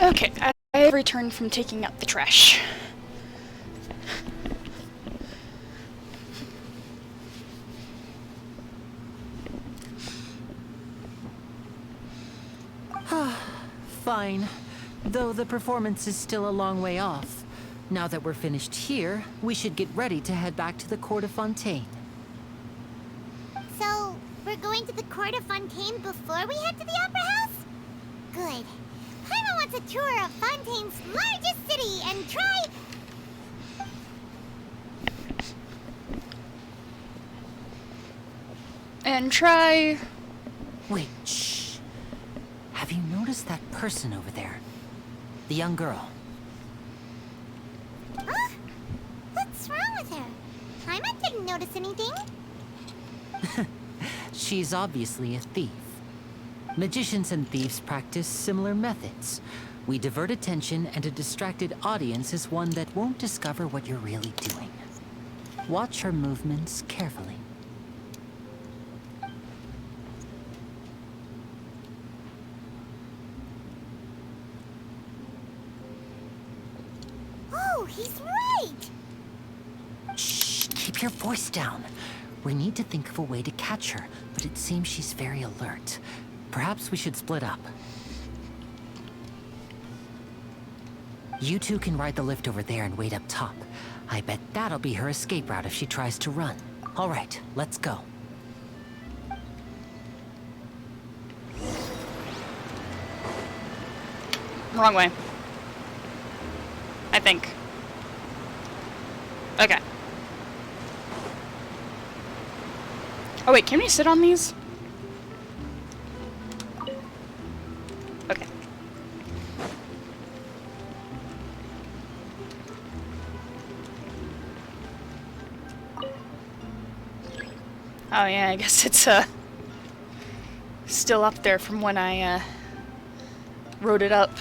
Okay, I returned from taking out the trash. Fine. Though the performance is still a long way off. Now that we're finished here, we should get ready to head back to the Court of Fontaine. So, we're going to the Court of Fontaine before we head to the Opera House? Good. Paimon wants a tour of Fontaine's largest city and try... And try... Wait, shh. Have you noticed that person over there? The young girl. Huh? What's wrong with her? Paimon didn't notice anything. She's obviously a thief. Magicians and thieves practice similar methods. We divert attention, and a distracted audience is one that won't discover what you're really doing. Watch her movements carefully. Oh, he's right! Shh! Keep your voice down. We need to think of a way to catch her, but it seems she's very alert. Perhaps we should split up. You two can ride the lift over there and wait up top. I bet that'll be her escape route if she tries to run. All right, let's go. Wrong way. I think. Okay. Oh wait, can we sit on these? Okay. Oh yeah, I guess it's still up there from when I wrote it up.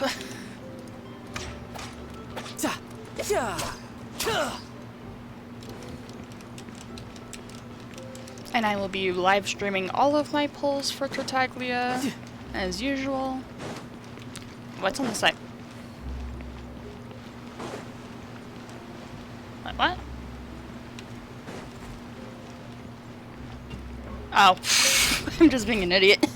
And I will be live streaming all of my polls for Tartaglia, as usual. What's on the side? What? Oh, I'm just being an idiot.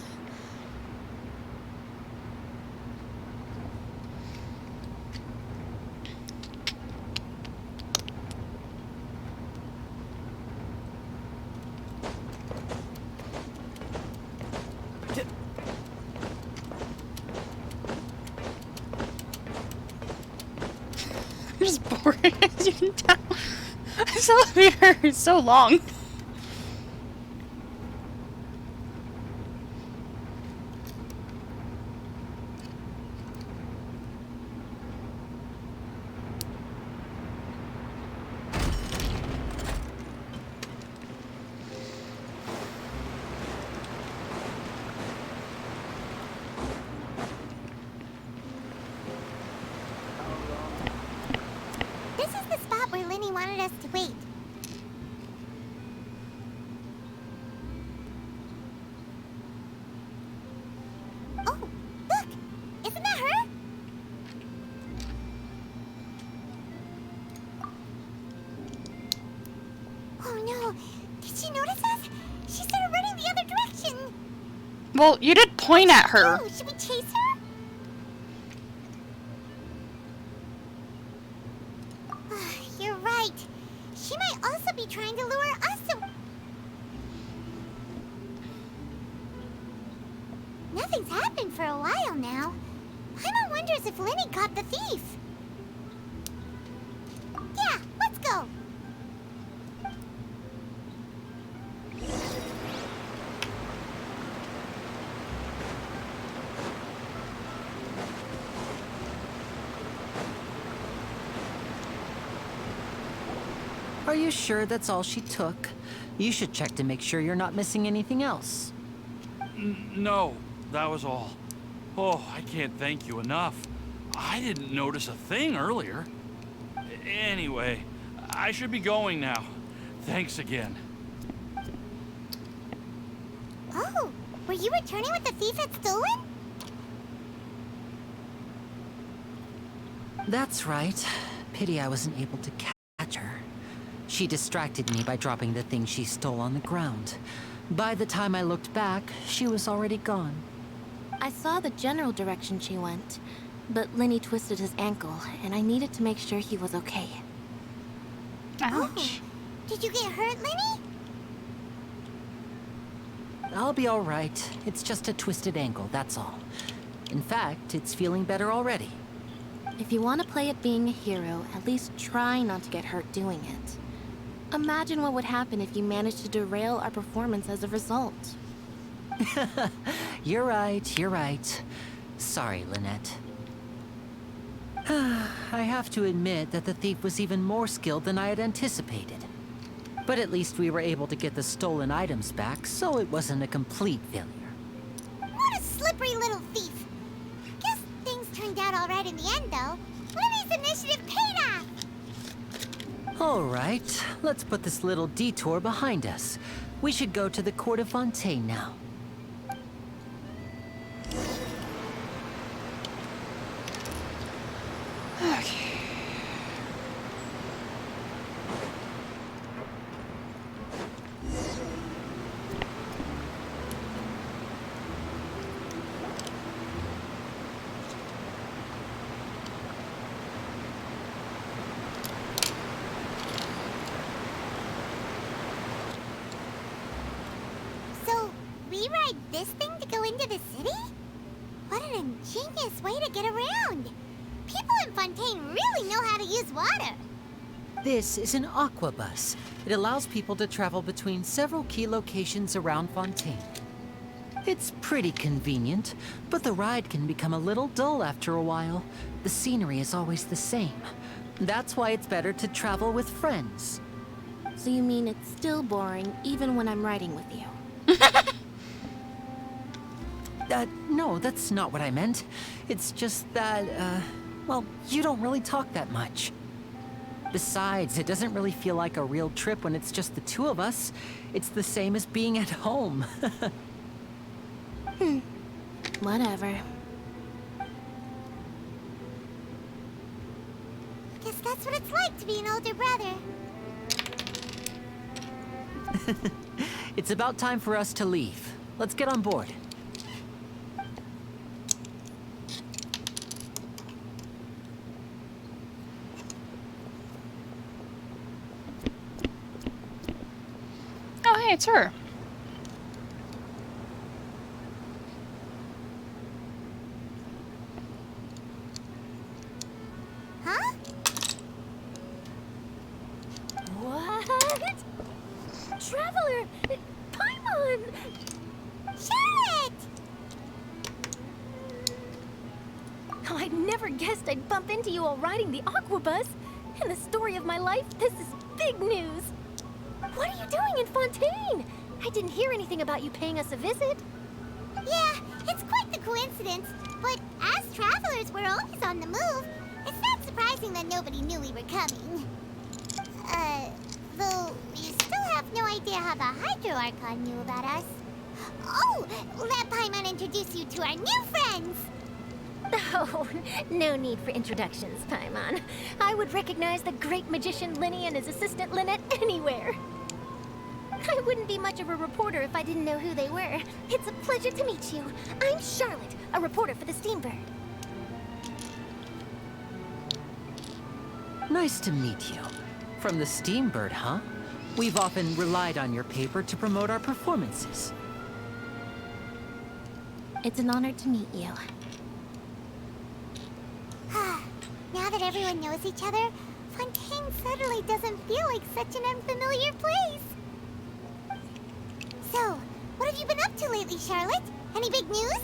I'm just bored, as you can tell. This elevator is so long. This is the spot where Lyney wanted us to wait. Oh, look! Isn't that her? Oh no! Did she notice us? She started running the other direction! Well, you did point at her. Oh, should we chase her? You're right. She might also be trying to lure us to... Nothing's happened for a while now. Paimon wonders if Lyney caught the thief. Yeah, let's go. Are you sure that's all she took? You should check to make sure you're not missing anything else. No, that was all. Oh, I can't thank you enough. I didn't notice a thing earlier. Anyway, I should be going now. Thanks again. Oh, were you returning what the thief had stolen? That's right. Pity I wasn't able to catch her. She distracted me by dropping the thing she stole on the ground. By the time I looked back, she was already gone. I saw the general direction she went, but Lenny twisted his ankle, and I needed to make sure he was okay. Ouch. Did you get hurt, Lenny? I'll be all right. It's just a twisted ankle, that's all. In fact, it's feeling better already. If you want to play at being a hero, at least try not to get hurt doing it. Imagine what would happen if you managed to derail our performance as a result. You're right, you're right. Sorry, Lynette. I have to admit that the thief was even more skilled than I had anticipated. But at least we were able to get the stolen items back, so it wasn't a complete failure. What a slippery little thief. Guess things turned out all right in the end, though. Lenny's initiative paid off. All right, let's put this little detour behind us. We should go to the Court of Fontaine now. Okay. So, we ride this thing to go into the city? What an ingenious way to get around. People in Fontaine really know how to use water. This is an aquabus. It allows people to travel between several key locations around Fontaine. It's pretty convenient, but the ride can become a little dull after a while. The scenery is always the same. That's why it's better to travel with friends. So you mean it's still boring even when I'm riding with you? No, that's not what I meant. It's just that, well, you don't really talk that much. Besides, it doesn't really feel like a real trip when it's just the two of us. It's the same as being at home. Whatever. Guess that's what it's like to be an older brother. It's about time for us to leave. Let's get on board. Oh, hey, it's her. Huh? What? Traveler! Paimon! Charlotte! Oh, I'd never guessed I'd bump into you while riding the aquabus. In the story of my life, this is big news. What are you doing in Fontaine? I didn't hear anything about you paying us a visit. Yeah, it's quite the coincidence. But as travelers, we're always on the move. It's not surprising that nobody knew we were coming. Though we still have no idea how the Hydro Archon knew about us. Oh, let Paimon introduce you to our new friends. Oh, no need for introductions, Paimon. I would recognize the great magician Lenny and his assistant Lynette anywhere. I wouldn't be much of a reporter if I didn't know who they were. It's a pleasure to meet you. I'm Charlotte, a reporter for the Steambird. Nice to meet you. From the Steambird, huh? We've often relied on your paper to promote our performances. It's an honor to meet you. Now that everyone knows each other, Fontaine suddenly doesn't feel like such an unfamiliar place. So, what have you been up to lately, Charlotte? Any big news?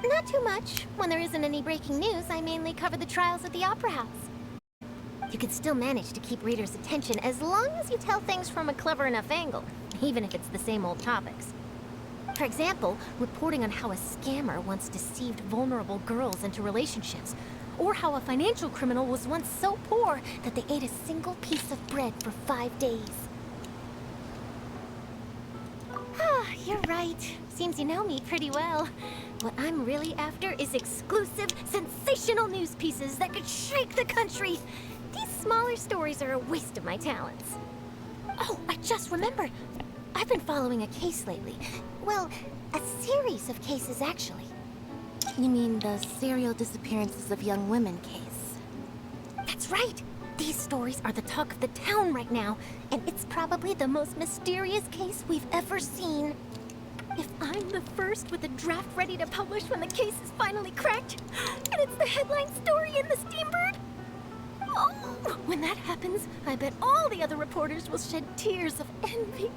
Not too much. When there isn't any breaking news, I mainly cover the trials at the Opera House. You can still manage to keep readers' attention as long as you tell things from a clever enough angle, even if it's the same old topics. For example, reporting on how a scammer once deceived vulnerable girls into relationships, or how a financial criminal was once so poor that they ate a single piece of bread for 5 days. Ah, you're right. Seems you know me pretty well. What I'm really after is exclusive, sensational news pieces that could shake the country. These smaller stories are a waste of my talents. Oh, I just remembered. I've been following a case lately. Well, a series of cases, actually. You mean the serial disappearances of young women case? That's right. These stories are the talk of the town right now, and it's probably the most mysterious case we've ever seen. If I'm the first with a draft ready to publish when the case is finally cracked, and it's the headline story in the Steambird, oh, when that happens, I bet all the other reporters will shed tears of envy.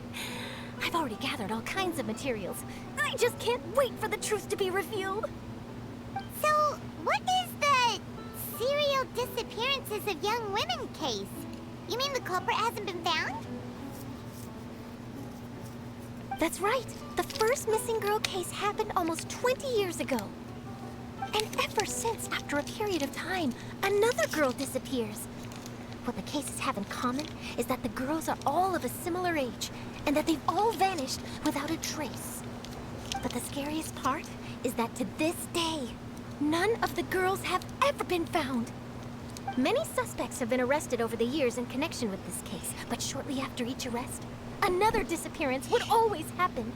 I've already gathered all kinds of materials. I just can't wait for the truth to be revealed. So, what is the serial disappearances of young women case? You mean the culprit hasn't been found? That's right. The first missing girl case happened almost 20 years ago. And ever since, after a period of time, another girl disappears. What the cases have in common is that the girls are all of a similar age, and that they've all vanished without a trace. But the scariest part is that to this day, none of the girls have ever been found. Many suspects have been arrested over the years in connection with this case, but shortly after each arrest, another disappearance would always happen.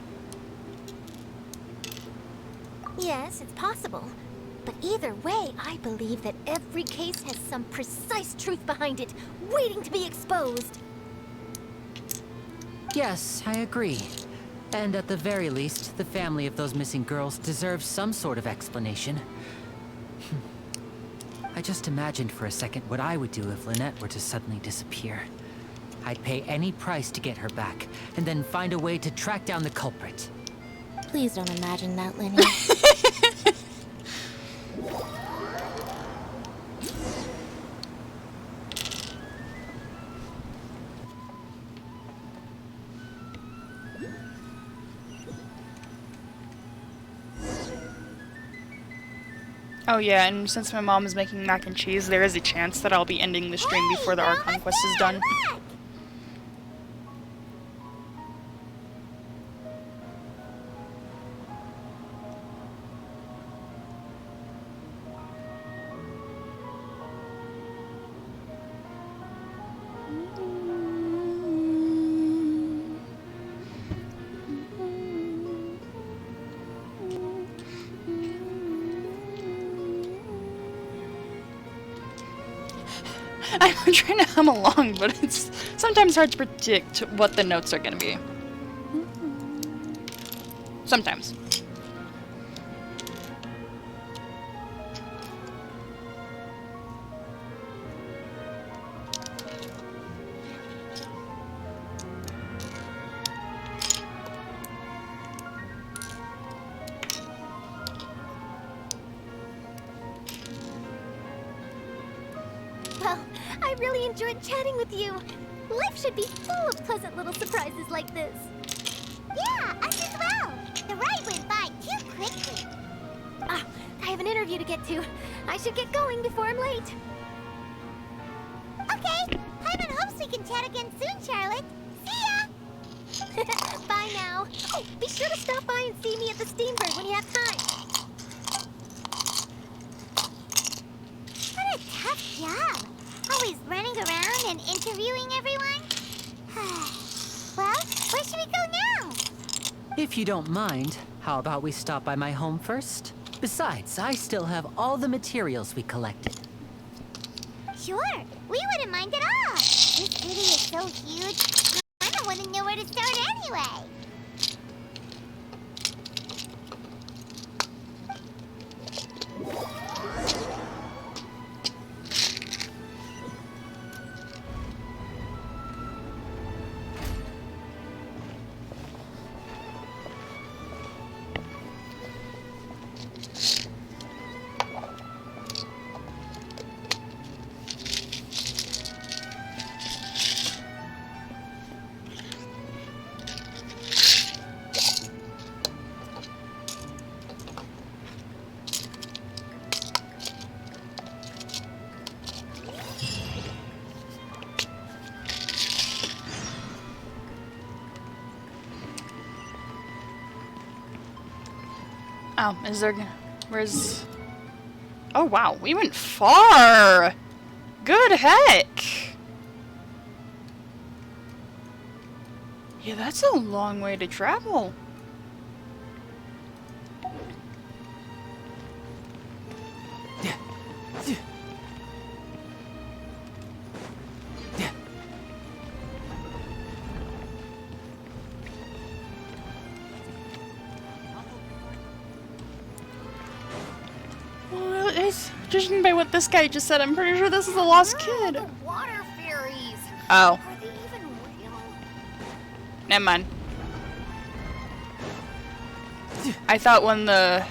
Yes, it's possible. But either way, I believe that every case has some precise truth behind it, waiting to be exposed. Yes, I agree. And at the very least, the family of those missing girls deserves some sort of explanation. I just imagined for a second what I would do if Lynette were to suddenly disappear. I'd pay any price to get her back, and then find a way to track down the culprit. Please don't imagine that, Lenny. Oh yeah, and since my mom is making mac and cheese, there is a chance that I'll be ending the stream before the Archon quest is done. I'm trying to hum along, but it's sometimes hard to predict what the notes are going to be. Sometimes. Well, I really enjoyed chatting with you. Life should be full of pleasant little surprises like this. Yeah, us as well. The ride went by too quickly. Ah, I have an interview to get to. I should get going before I'm late. Okay, Paimon hopes we can chat again soon, Charlotte. See ya! Bye now. Oh, be sure to stop by and see me at the Steambird when you have time. What a tough job. Always running around and interviewing everyone. Well, where should we go now? If you don't mind, how about we stop by my home first? Besides, I still have all the materials we collected. Sure, we wouldn't mind at all. This city is so huge, I don't want to know where to start anyway. Wow, is there... Where's... Oh wow, we went far! Good heck! Yeah, that's a long way to travel. Well, it's judging by what this guy just said, I'm pretty sure this is a lost kid. Water fairies. Oh. Are they even real? Never mind. I thought when the...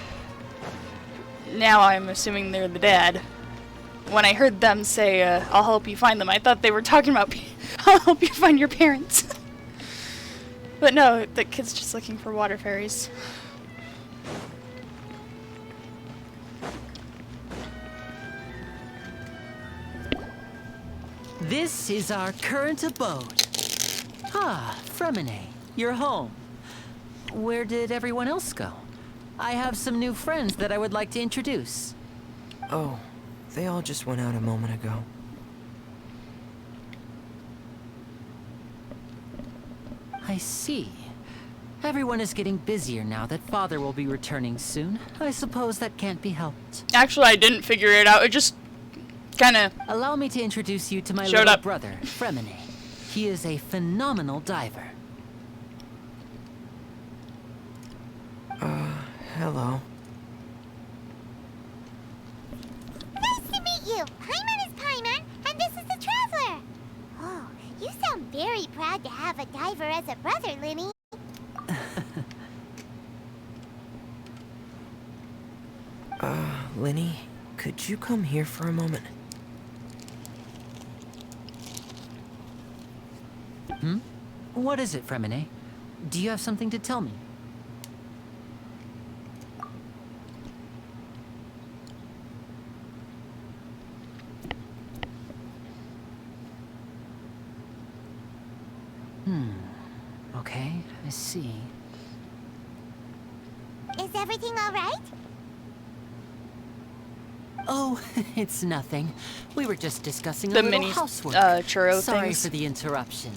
Now I'm assuming they're the dad. When I heard them say, I'll help you find them, I thought they were talking about, I'll help you find your parents. But no, the kid's just looking for water fairies. This is our current abode. Ah, Fremine, you're home. Where did everyone else go? I have some new friends that I would like to introduce. Oh, they all just went out a moment ago. I see. Everyone is getting busier now that Father will be returning soon. I suppose that can't be helped. Actually, I didn't figure it out. It just kind of... Allow me to introduce you to my showed little up. brother, Fremine. He is a phenomenal diver. Hello. Nice to meet you. Paimon is Paimon, and this is the Traveler. Oh, you sound very proud to have a diver as a brother, Linny. Linny, could you come here for a moment? Hmm? What is it, Fremine? Do you have something to tell me? Okay, I see. Is everything all right? Oh, it's nothing. We were just discussing The a little mini, housework. churro Sorry things. for the interruption.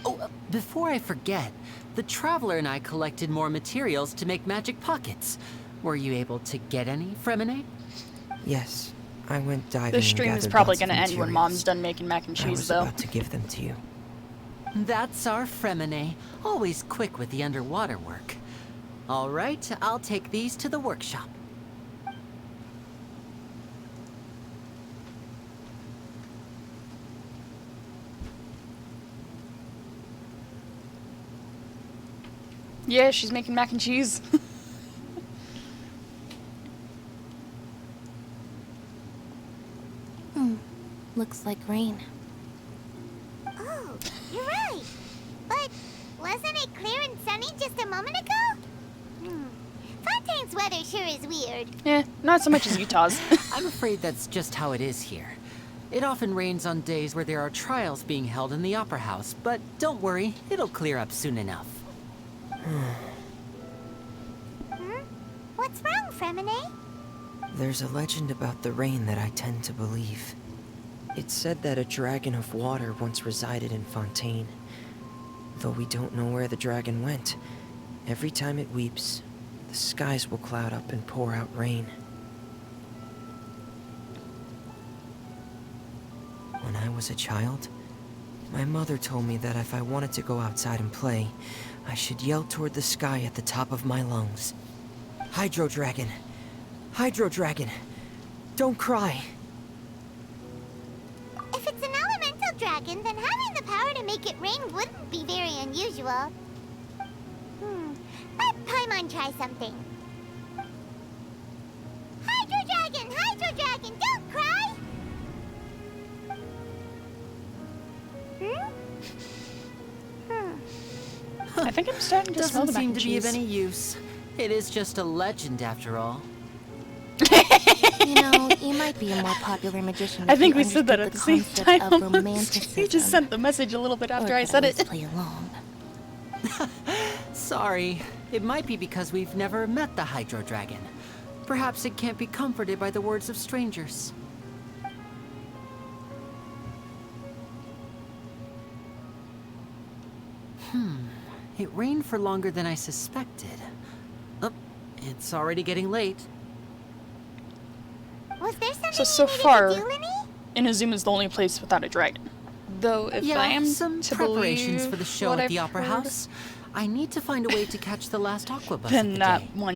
Oh, before I forget, the Traveler and I collected more materials to make magic pockets. Were you able to get any, Fremine? Yes, I went diving. This stream and is gathered probably lots of going to end when materials. Mom's done making mac and I cheese, was though. about to give them to you. That's our Fremine, always quick with the underwater work. All right, I'll take these to the workshop. Yeah, she's making mac and cheese. Looks like rain. Oh, you're right. But wasn't it clear and sunny just a moment ago? Fontaine's weather sure is weird. Yeah, not so much as Utah's. I'm afraid that's just how it is here. It often rains on days where there are trials being held in the Opera House, but don't worry, it'll clear up soon enough. What's wrong, Fremine? There's a legend about the rain that I tend to believe. It's said that a dragon of water once resided in Fontaine. Though we don't know where the dragon went, every time it weeps, the skies will cloud up and pour out rain. When I was a child, my mother told me that if I wanted to go outside and play, I should yell toward the sky at the top of my lungs. Hydro Dragon! Hydro Dragon! Don't cry! If it's an elemental dragon, then having the power to make it rain wouldn't be very unusual. Let Paimon try something. Hydro Dragon, don't cry! I think I'm starting to smell the Doesn't mac seem and to be of cheese. any use. It is just a legend after all. You know, you might be a more popular magician. I if think you we said that at the same understood time. concept of Almost. romanticism. You just sent the message a little bit after Or I could said at least it. play along. Sorry. It might be because we've never met the Hydro Dragon. Perhaps it can't be comforted by the words of strangers. It rained for longer than I suspected. Oh, it's already getting late. Was there something So you needed far, to do, Lenny? Inazuma is the only place without a dragon. Though, if Yeah, I am some to preparations believe for the show what at the I've Opera heard, House. I need to find a way to catch the last aqua bus of then the that day. one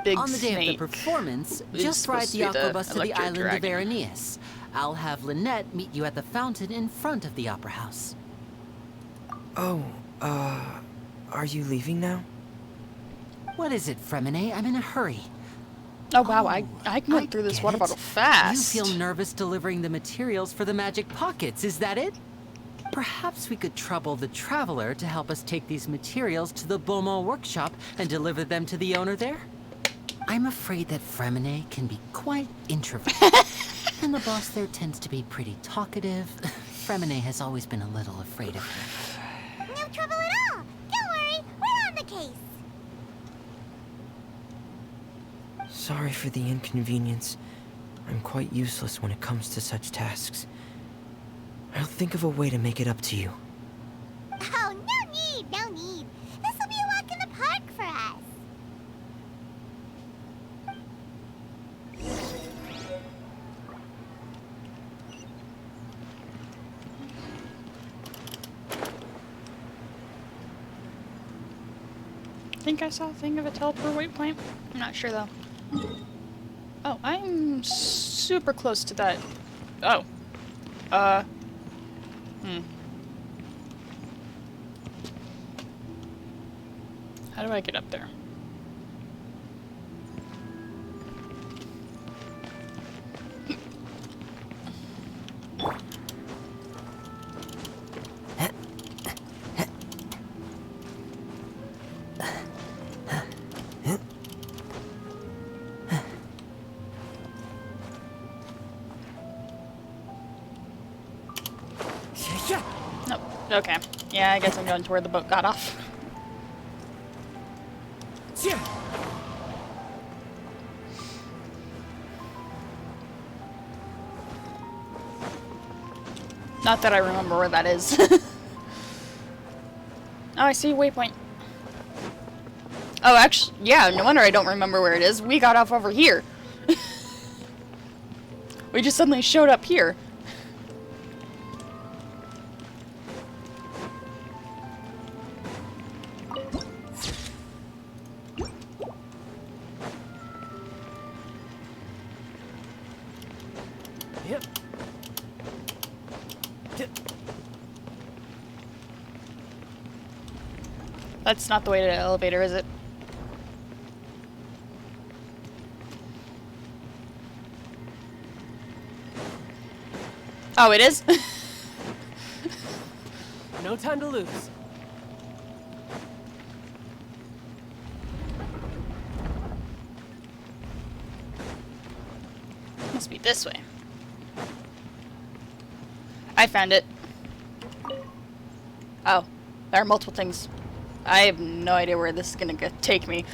big On the day snake. of the performance, is just ride supposed to the be the aqua bus to the electric island dragon. of Aranius. I'll have Lynette meet you at the fountain in front of the Opera House. Oh, are you leaving now? What is it, Fremine? I'm in a hurry. Oh wow, I went through this get water it. bottle fast. You feel nervous delivering the materials for the magic pockets, is that it? Perhaps we could trouble the Traveler to help us take these materials to the Beaumont workshop and deliver them to the owner there? I'm afraid that Fremine can be quite introverted. And the boss there tends to be pretty talkative. Fremine has always been a little afraid of her. No trouble at all. Don't worry, we're on the case. Sorry for the inconvenience. I'm quite useless when it comes to such tasks. I'll think of a way to make it up to you. Oh, no need, no need. This will be a walk in the park for us. I think I saw a thing of a teleport waypoint. I'm not sure though. Oh, I'm super close to that. Oh. How do I get up there? Nope. Okay. Yeah, I guess I'm going to where the boat got off. Not that I remember where that is. Oh, I see a waypoint. Oh, actually, yeah, no wonder I don't remember where it is. We got off over here. We just suddenly showed up here. Yep. That's not the way to the elevator, is it? Oh, it is? No time to lose. Must be this way. I found it. Oh, there are multiple things. I have no idea where this is gonna take me.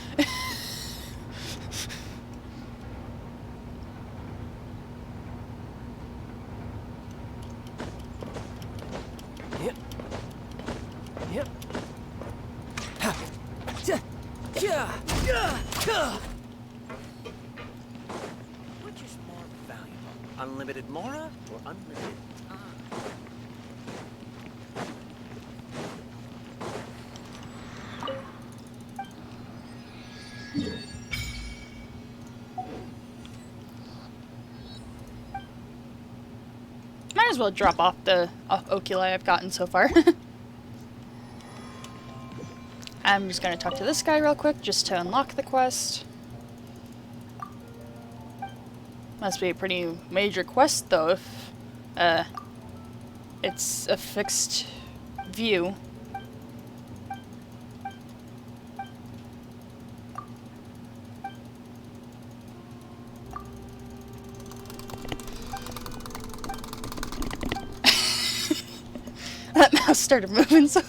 Yep. Yep. Which is more valuable? Unlimited Mora or unlimited time? Might as well drop off the oculi I've gotten so far. I'm just gonna talk to this guy real quick just to unlock the quest. Must be a pretty major quest though if it's a fixed view. That mouse started moving so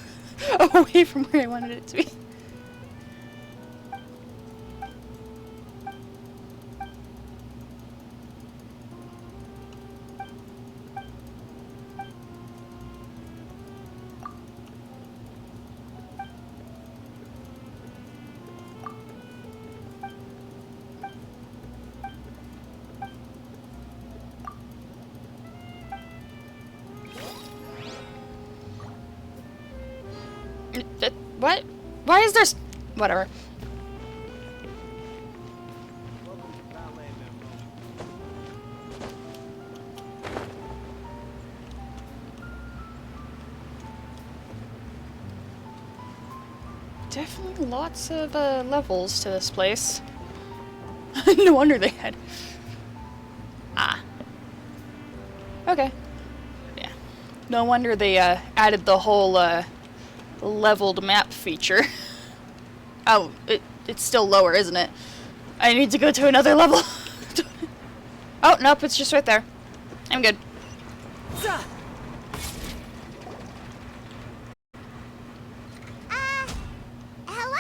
away from where I wanted it to be. What? Why is there... Whatever. Definitely lots of levels to this place. No wonder they had... Ah. Okay. Yeah. No wonder they added the whole leveled map feature. Oh, it's still lower, isn't it? I need to go to another level. Oh, nope, it's just right there. I'm good. Hello?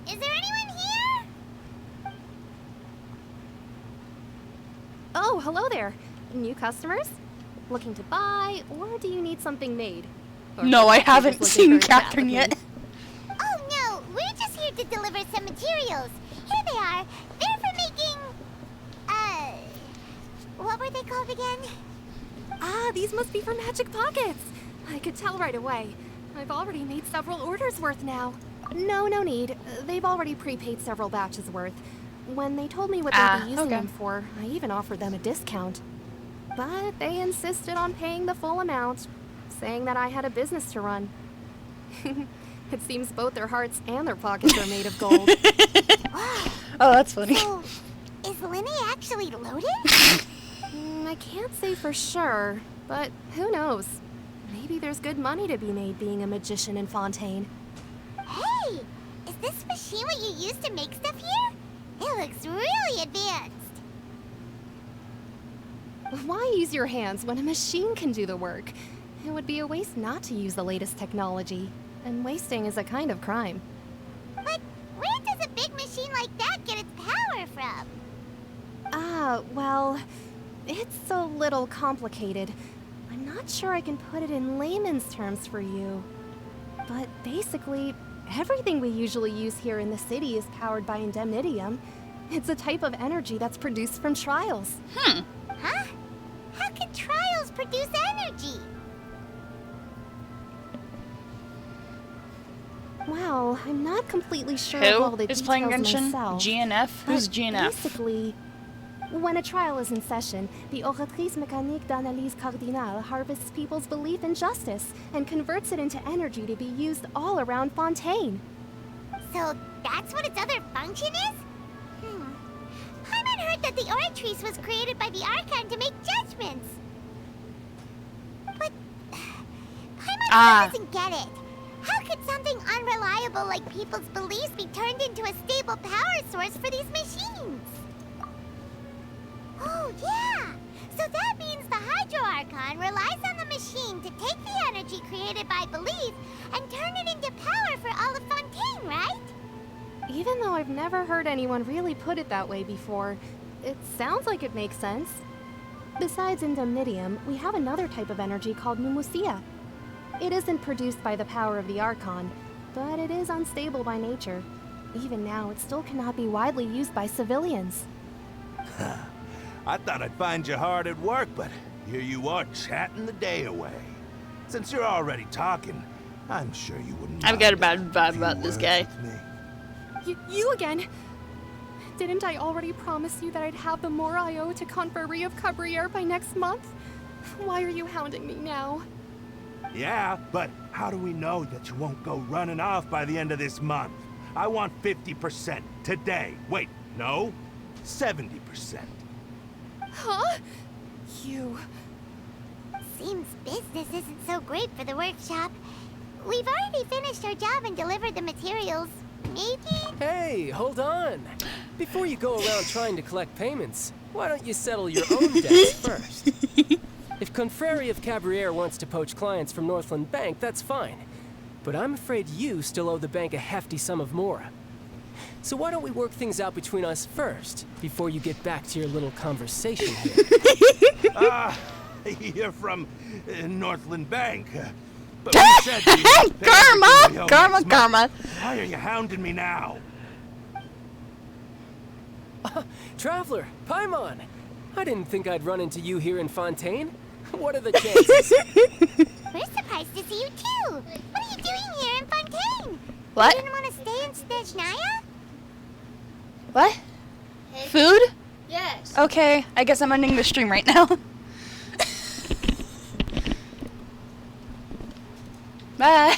Is there anyone here? Oh, hello there. New customers? Looking to buy, or do you need something made? Or No, I perhaps you're haven't just looking seen for a Catherine applicant? yet. Oh no, we're just here to deliver some materials. Here they are. They're for making... what were they called again? Ah, these must be for Magic Pockets. I could tell right away. I've already made several orders worth now. No need. They've already prepaid several batches worth. When they told me what they'd be using them for, I even offered them a discount. But they insisted on paying the full amount, saying that I had a business to run. It seems both their hearts and their pockets are made of gold. Oh, that's funny. So, is Linny actually loaded? I can't say for sure, but who knows? Maybe there's good money to be made being a magician in Fontaine. Hey, is this machine what you use to make stuff here? It looks really advanced. Why use your hands when a machine can do the work? It would be a waste not to use the latest technology, and wasting is a kind of crime. But where does a big machine like that get its power from? Ah, well, it's a little complicated. I'm not sure I can put it in layman's terms for you. But basically, everything we usually use here in the city is powered by indemnitium. It's a type of energy that's produced from trials. Huh? How can trials produce energy? Well, I'm not completely sure of all the Who is details playing Genshin? myself. GNF? Who's but GNF? Basically, when a trial is in session, the Oratrice Mécanique d'Analyse Cardinale harvests people's belief in justice and converts it into energy to be used all around Fontaine. So that's what its other function is? Paimon heard that the Oratrice was created by the Archon to make judgments. But Paimon doesn't get it. How could something unreliable like people's beliefs be turned into a stable power source for these machines? Oh, yeah! So that means the Hydro Archon relies on the machine to take the energy created by belief and turn it into power for all of Fontaine, right? Even though I've never heard anyone really put it that way before, it sounds like it makes sense. Besides indemnitium, we have another type of energy called pneumosia. It isn't produced by the power of the Archon, but it is unstable by nature. Even now, it still cannot be widely used by civilians. I thought I'd find you hard at work, but here you are chatting the day away. Since you're already talking, I'm sure you wouldn't. I've got a bad vibe about this guy. You again? Didn't I already promise you that I'd have the more I owe to Confrérie of Cabriere by next month? Why are you hounding me now? Yeah, but how do we know that you won't go running off by the end of this month? I want 50% today. Wait, no, 70%. Huh? You... Seems business isn't so great for the workshop. We've already finished our job and delivered the materials. Maybe? Hey, hold on. Before you go around trying to collect payments, why don't you settle your own debts first? If Confrérie of Cabriere wants to poach clients from Northland Bank, that's fine. But I'm afraid you still owe the bank a hefty sum of Mora. So why don't we work things out between us first, before you get back to your little conversation here? You're from Northland Bank. But we said you Karma! Why are you hounding me now? Traveler, Paimon! I didn't think I'd run into you here in Fontaine. What are the chances? We're surprised to see you too. What are you doing here in Fontaine? What? You didn't want to stay in Snezhnaya? What? Food? Yes. Okay, I guess I'm ending the stream right now. Bye.